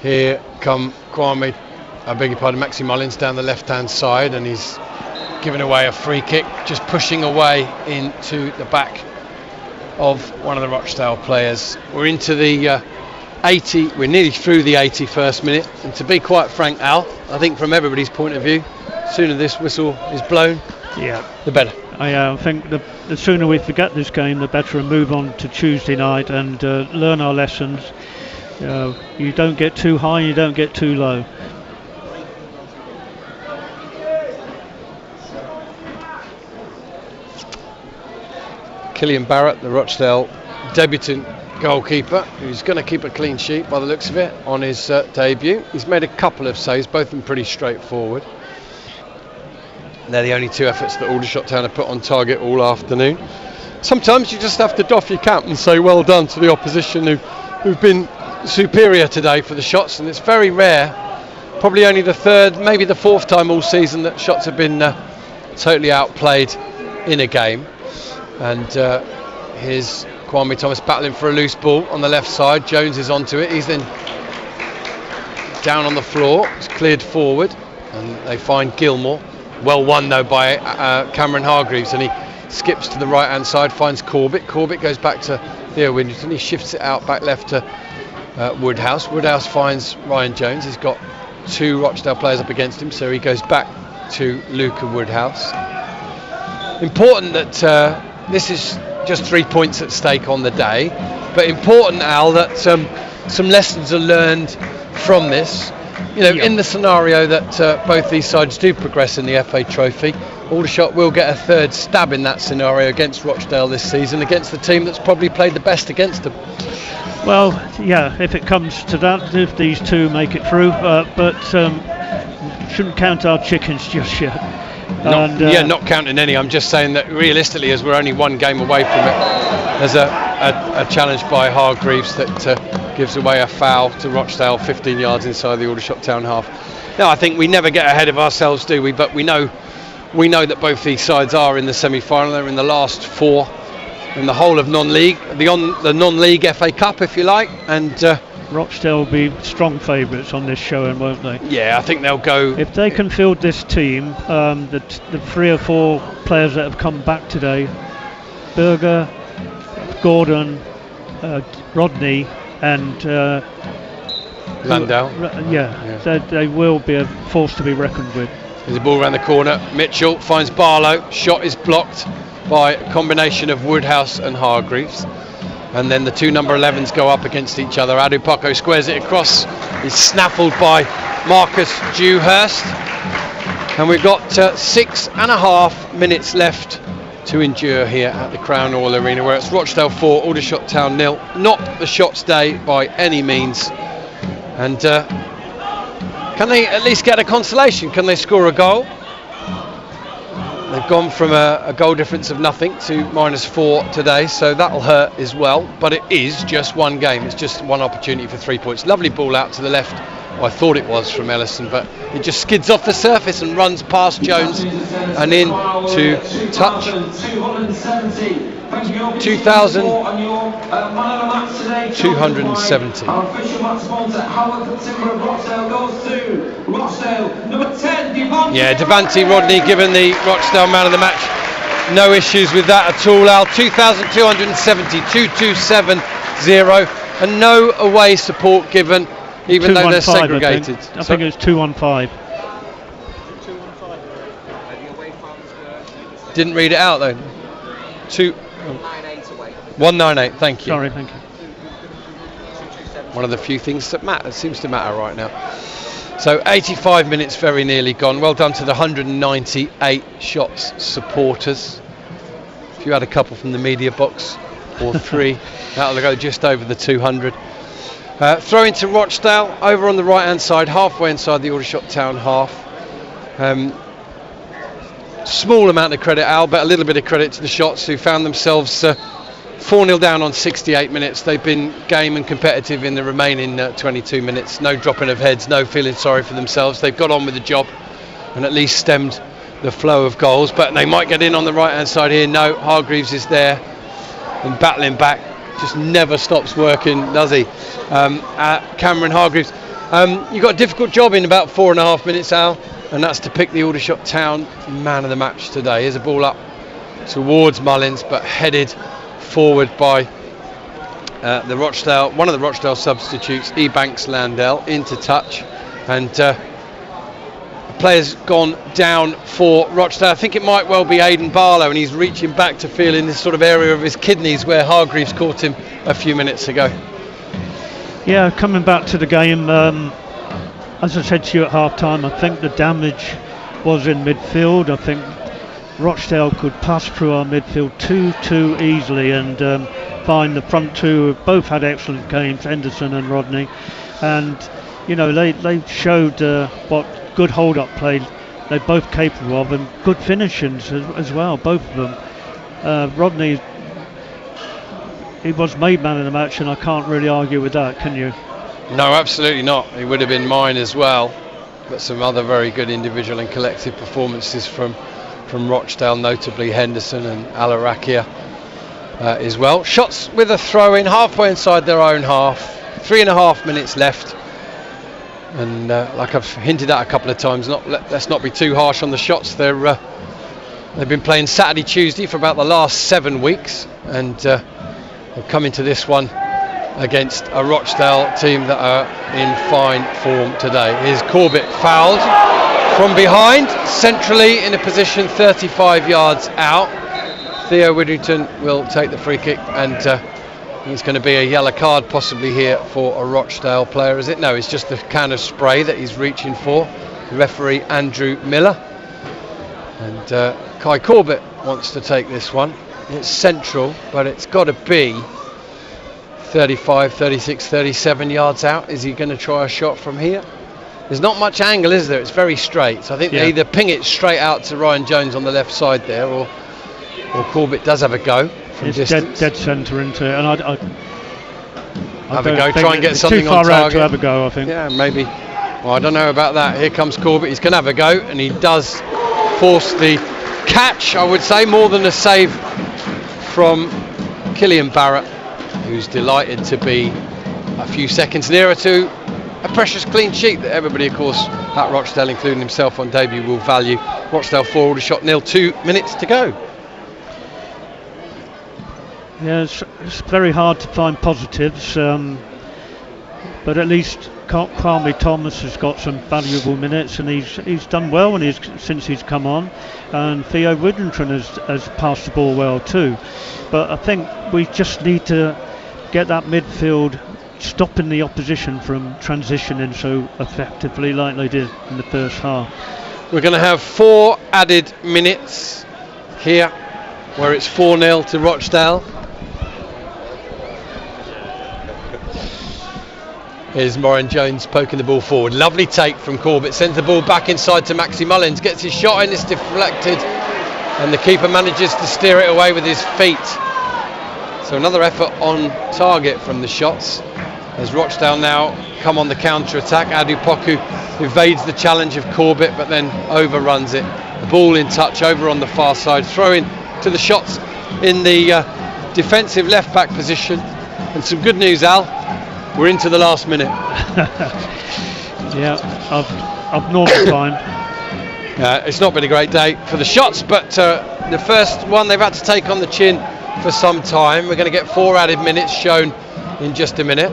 Here come Maxi Mullins down the left-hand side, and he's giving away a free kick, just pushing away into the back of one of the Rochdale players. We're into the 80, we're nearly through the 81st minute, and to be quite frank, Al, I think from everybody's point of view, the sooner this whistle is blown, the better. I think the sooner we forget this game, the better, and move on to Tuesday night and learn our lessons. You don't get too high, you don't get too low. Killian Barrett, the Rochdale debutant goalkeeper, who's going to keep a clean sheet by the looks of it on his debut. He's made a couple of saves, both of them pretty straightforward. And they're the only two efforts that Aldershot Town have put on target all afternoon. Sometimes you just have to doff your cap and say well done to the opposition who've been superior today for the Shots, and it's very rare, probably only the third, maybe the fourth time all season that Shots have been totally outplayed in a game. And here's Kwame Thomas battling for a loose ball on the left side. Jones is onto it. He's then down on the floor. It's cleared forward, and they find Gilmore. Well won though by Cameron Hargreaves, and he skips to the right hand side, finds Corbett. Corbett goes back to Theo Winterton. He shifts it out back left to Woodhouse. Woodhouse finds Ryan Jones. He's got two Rochdale players up against him, so he goes back to Luca Woodhouse. Important that this is just 3 points at stake on the day, but important, Al, that some lessons are learned from this. In the scenario that both these sides do progress in the FA Trophy, Aldershot will get a third stab in that scenario against Rochdale this season, against the team that's probably played the best against them. Well, yeah, if it comes to that, if these two make it through, but shouldn't count our chickens just yet. Not counting any. I'm just saying that realistically, as we're only one game away from it, there's a challenge by Hargreaves that gives away a foul to Rochdale 15 yards inside the Aldershot Town half. Now, I think we never get ahead of ourselves, do we? But we know that both these sides are in the semi-final. They're in the last four in the whole of non-league, the non-league FA Cup, if you like, and Rochdale will be strong favourites on this showing, won't they? Yeah, I think they'll go. If they can field this team, the 3 or 4 players that have come back today, Berger, Gordon, Rodney, and Landau. They will be a force to be reckoned with. There's a ball around the corner. Mitchell finds Barlow. Shot is blocked by a combination of Woodhouse and Hargreaves. And then the two number 11s go up against each other. Adupako squares it across. He's snaffled by Marcus Dewhurst. And we've got 6.5 minutes left to endure here at the Crown Oil Arena, where it's Rochdale 4, Aldershot Town 0. Not the Shots day by any means. And can they at least get a consolation? Can they score a goal? They've gone from a goal difference of nothing to -4 today, so that'll hurt as well. But it is just one game. It's just one opportunity for 3 points. Lovely ball out to the left. Well, I thought it was from Ellison, but it just skids off the surface and runs past Jones and in to touch. 2,270. Yeah, Devante Rodney given the Rochdale man of the match. No issues with that at all, Al. 2,270, 2,270, and no away support given, even though they're segregated. I think it was 215. Didn't read it out though. 198. Thank you. Sorry, thank you. One of the few things that matter. It seems to matter right now. So 85 minutes very nearly gone. Well done to the 198 Shots supporters. If you had a couple from the media box or 3, that'll go just over the 200. Throw into Rochdale over on the right hand side, halfway inside the Aldershot town half. Small amount of credit, Al, but a little bit of credit to the Shots, who found themselves 4-0 down on 68 minutes. They've been game and competitive in the remaining 22 minutes. No dropping of heads, no feeling sorry for themselves. They've got on with the job and at least stemmed the flow of goals. But they might get in on the right hand side here. No, Hargreaves is there and battling back. Just never stops working, does he? Cameron Hargreaves. You've got a difficult job in about 4.5 minutes, Al, and that's to pick the Aldershot Town man of the match today. Here's a ball up towards Mullins, but headed forward by one of the Rochdale substitutes, Ebanks Landell, into touch, and player's gone down for Rochdale. I think it might well be Aidan Barlow, and he's reaching back to feel in this sort of area of his kidneys where Hargreaves caught him a few minutes ago. Yeah, coming back to the game, as I said to you at half time, I think the damage was in midfield. I think Rochdale could pass through our midfield too easily and find the front two. Both had excellent games, Henderson and Rodney, and you know they showed what good hold-up play they're both capable of, and good finishings as well, both of them. Rodney, he was made man of the match, and I can't really argue with that, can you? No, absolutely not. He would have been mine as well, but some other very good individual and collective performances from Rochdale, notably Henderson and Alarakia as well. Shots with a throw in halfway inside their own half. 3.5 minutes left, and like I've hinted at a couple of times, let's not be too harsh on the Shots. They've been playing Saturday, Tuesday for about the last 7 weeks, and they've come into this one against a Rochdale team that are in fine form today. Here's Corbett fouled from behind, centrally in a position 35 yards out. Theo Widdrington will take the free kick, and it's going to be a yellow card possibly here for a Rochdale player, is it? No, it's just the can of spray that he's reaching for. The referee Andrew Miller, and Kai Corbett wants to take this one. It's central, but it's got to be 35, 36, 37 yards out. Is he going to try a shot from here? There's not much angle, is there? It's very straight. So I think they either ping it straight out to Ryan Jones on the left side there, or Corbett does have a go from distance. Dead centre into it, and I have a go, try and get something too far on target. Out to have a go, I think. Yeah, maybe. Well, I don't know about that. Here comes Corbett. He's going to have a go, and he does force the catch, I would say, more than a save from Killian Barrett, who's delighted to be a few seconds nearer to a precious clean sheet that everybody, of course, at Rochdale, including himself on debut, will value. Rochdale 4, Aldershot 0, 2 minutes to go. Yeah, it's very hard to find positives, but at least Kwame Thomas has got some valuable minutes, and he's done well since he's come on, and Theo Widdrington has passed the ball well too. But I think we just need to get that midfield stopping the opposition from transitioning so effectively like they did in the first half. We're going to have 4 added minutes here, where it's 4-0 to Rochdale. Here's Ryan Jones poking the ball forward. Lovely take from Corbett. Sends the ball back inside to Maxi Mullins. Gets his shot in. It's deflected, and the keeper manages to steer it away with his feet. So another effort on target from the Shots, as Rochdale now come on the counter-attack. Adu Poku evades the challenge of Corbett, but then overruns it. The ball in touch over on the far side. Throw in to the Shots in the defensive left-back position. And some good news, Al. We're into the last minute. Yeah, abnormal time. It's not been a great day for the Shots, but the first one they've had to take on the chin for some time. We're going to get 4 added minutes shown in just a minute.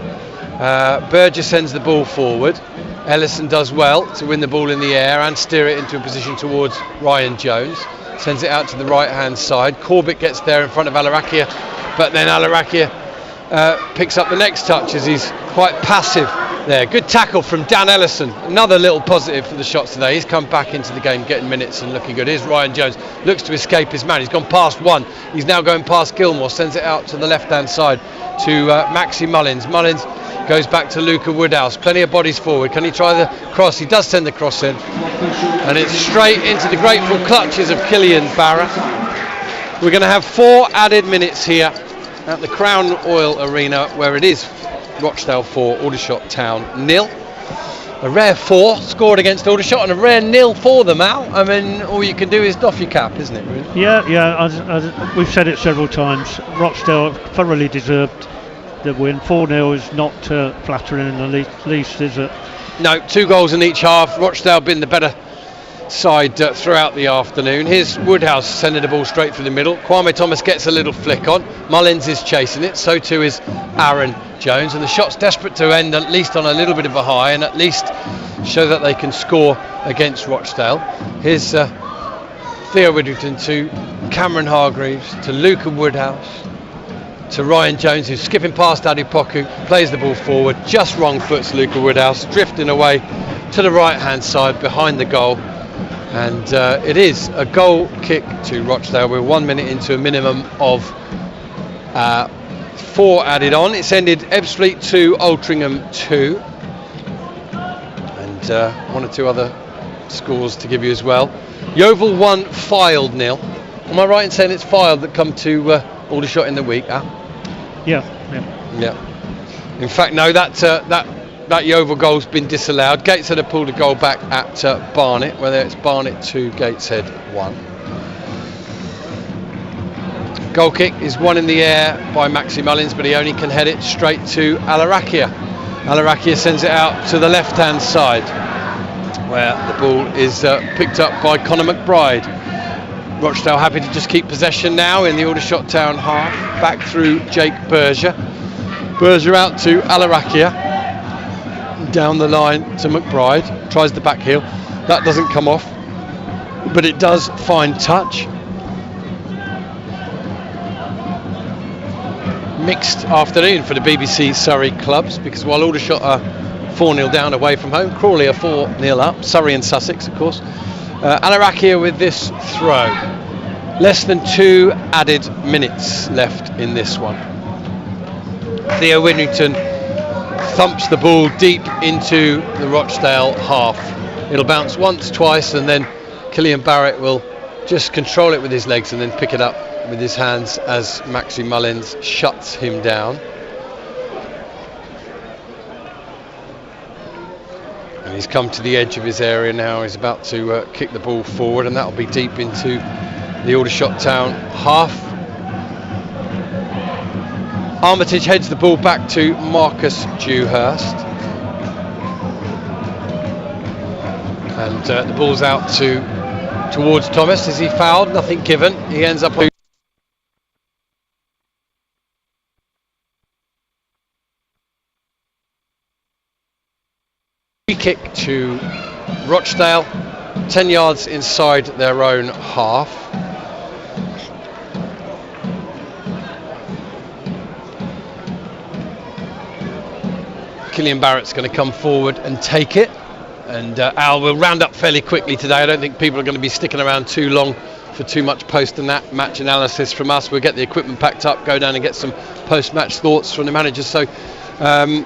Berger sends the ball forward. Ellison does well to win the ball in the air and steer it into a position towards Ryan Jones. sends it out to the right hand side. Corbett gets there in front of Alarakia, but then Alarakia picks up the next touch as he's quite passive there. Good tackle from Dan Ellison, another little positive for the Shots today. He's come back into the game, getting minutes and looking good. Here's Ryan Jones, looks to escape his man. He's gone past one, he's now going past Gilmore, sends it out to the left hand side to Maxi Mullins. Mullins goes back to Luca Woodhouse, plenty of bodies forward. Can he try the cross? He does send the cross in, and it's straight into the grateful clutches of Killian Barrett. We're going to have 4 added minutes here at the Crown Oil Arena, where it is Rochdale 4, Aldershot Town 0. A rare 4 scored against Aldershot and a rare 0 for them, Al. I mean, all you can do is doff your cap, isn't it, really? Yeah, we've said it several times. Rochdale thoroughly deserved the win. 4-0 is not flattering in the least, is it? No, 2 goals in each half. Rochdale been the better side throughout the afternoon. Here's Woodhouse sending the ball straight through the middle. Kwame Thomas gets a little flick on. Mullins is chasing it, so too is Aaron Jones, and the Shot's desperate to end at least on a little bit of a high and at least show that they can score against Rochdale. Here's Theo Widdrington to Cameron Hargreaves to Luca Woodhouse to Ryan Jones, who's skipping past Adipoku, plays the ball forward, just wrong foots Luca Woodhouse, drifting away to the right hand side behind the goal. And it is a goal kick to Rochdale. We're 1 minute into a minimum of 4 added on. It's ended Ebbsfleet 2, Altrincham 2. And 1 or 2 other scores to give you as well. Yeovil 1, Fylde 0. Am I right in saying it's Fylde that come to Aldershot in the week? Yeah. In fact, no, that Yeovil goal's been disallowed. Gateshead have pulled a goal back at Barnet, whether it's Barnet 2, Gateshead 1. Goal kick is one in the air by Maxi Mullins, but he only can head it straight to Alarakia. Alarakia sends it out to the left hand side, where the ball is picked up by Conor McBride. Rochdale happy to just keep possession now in the Aldershot Town half, back through Jake Berger. Berger out to Alarakia. Down the line to McBride, tries the back heel, that doesn't come off, but it does find touch. Mixed afternoon for the BBC Surrey clubs, because while Aldershot are 4-0 down away from home, Crawley are 4-0 up, Surrey and Sussex of course. Alarakia with this throw. Less than 2 added minutes left in this one. Theo Widdrington thumps the ball deep into the Rochdale half. It'll bounce once, twice, and then Killian Barrett will just control it with his legs and then pick it up with his hands as Maxi Mullins shuts him down. And he's come to the edge of his area now. He's about to kick the ball forward, and that'll be deep into the Aldershot Town half. Armitage heads the ball back to Marcus Dewhurst, and the ball's out towards Thomas. Is he fouled? Nothing given. He ends up on free kick to Rochdale, 10 yards inside their own half. Killian Barrett's going to come forward and take it, and Al will round up fairly quickly today. I don't think people are going to be sticking around too long for too much post and that match analysis from us. We'll get the equipment packed up, go down and get some post-match thoughts from the managers. So we're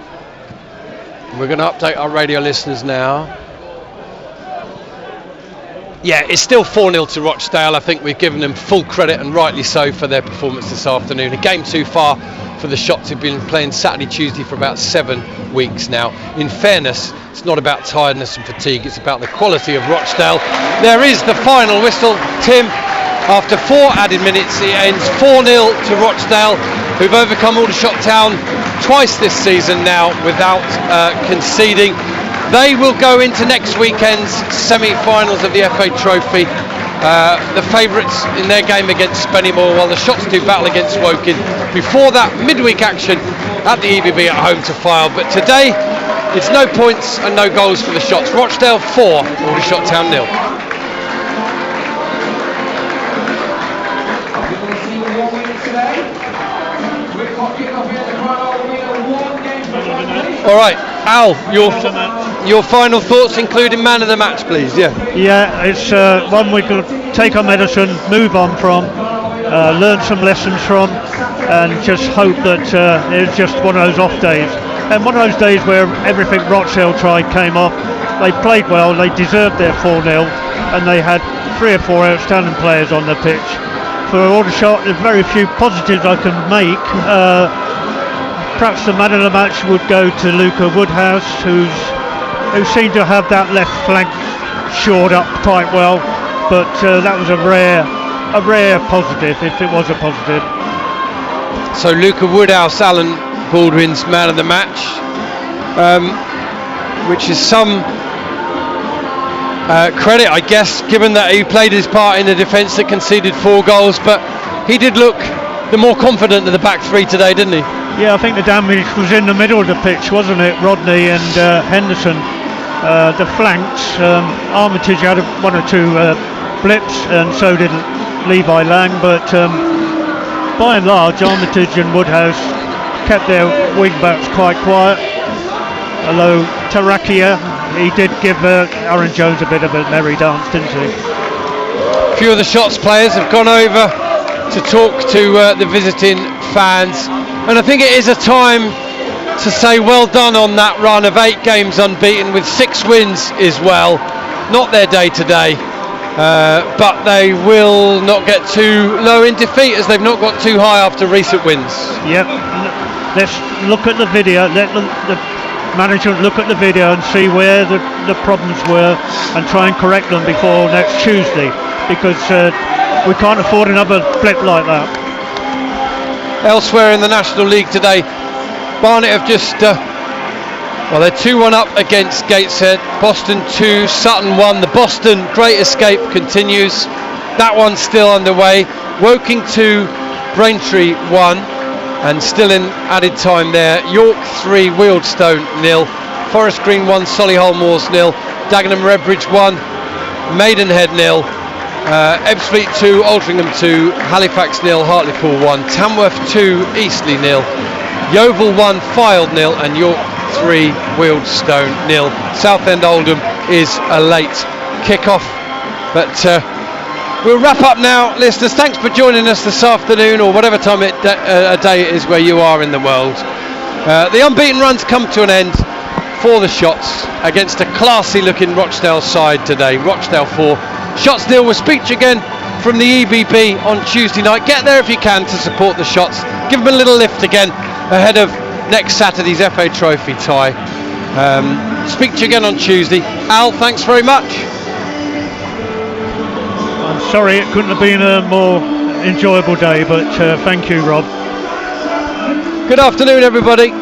going to update our radio listeners now. Yeah, it's still 4-0 to Rochdale. I think we've given them full credit, and rightly so, for their performance this afternoon. A game too far for the Shots, who've been playing Saturday, Tuesday for about 7 weeks now. In fairness, it's not about tiredness and fatigue, it's about the quality of Rochdale. There is the final whistle, Tim. After 4 added minutes, it ends 4-0 to Rochdale, who've overcome Aldershot Town twice this season now without conceding. They will go into next weekend's semi-finals of the FA Trophy. The favourites in their game against Spennymoor, while the Shots do battle against Woking before that midweek action at the EBB at home to Fylde. But today it's no points and no goals for the Shots. Rochdale 4, Aldershot Town 0. All right, Al, your final thoughts, including man of the match, please. Yeah, it's one we could take our medicine, move on from, learn some lessons from, and just hope that it's just one of those off days. And one of those days where everything Rochdale tried came off. They played well, they deserved their 4-0, and they had 3 or 4 outstanding players on the pitch. For Aldershot, there's very few positives I can make. Perhaps the man of the match would go to Luca Woodhouse, who seemed to have that left flank shored up quite well, but that was a rare positive, if it was a positive. So Luca Woodhouse, Alan Baldwin's man of the match, which is some credit, I guess, given that he played his part in the defence that conceded 4 goals, but he did look the more confident of the back 3 today, didn't he? Yeah, I think the damage was in the middle of the pitch, wasn't it? Rodney and Henderson. The flanks, Armitage had 1 or 2 blips, and so did Levi Lang, but by and large Armitage and Woodhouse kept their wing backs quite quiet, although Tarakia, he did give Aaron Jones a bit of a merry dance, didn't he? A few of the Shots players have gone over to talk to the visiting fans, and I think it is a time to say well done on that run of 8 games unbeaten with 6 wins as well. Not their day today, but they will not get too low in defeat, as they've not got too high after recent wins. Yep, let's look at the video, let the management look at the video and see where the problems were and try and correct them before next Tuesday, because we can't afford another blip like that. Elsewhere in the National League today, Barnet have just they're 2-1 up against Gateshead. Boston 2, Sutton 1. The Boston Great Escape continues. That one's still underway. Woking 2, Braintree 1, and still in added time there. York 3, Wealdstone 0. Forest Green 1, Solihull Moors 0. Dagenham Redbridge 1, Maidenhead 0. Ebbsfleet 2, Altrincham 2, Halifax 0, Hartlepool 1, Tamworth 2, Eastleigh 0, Yeovil 1, Fylde 0, and York 3, Wealdstone 0. Southend Oldham is a late kick-off, but we'll wrap up now, listeners. Thanks for joining us this afternoon, or whatever time a day it is where you are in the world. The unbeaten run's come to an end for the Shots against a classy looking Rochdale side today. Rochdale 4, Shots 0. We'll speak to you again from the EBB on Tuesday night. Get there if you can to support the Shots. Give them a little lift again ahead of next Saturday's FA Trophy tie. Speak to you again on Tuesday. Al, thanks very much. I'm sorry it couldn't have been a more enjoyable day, but thank you, Rob. Good afternoon, everybody.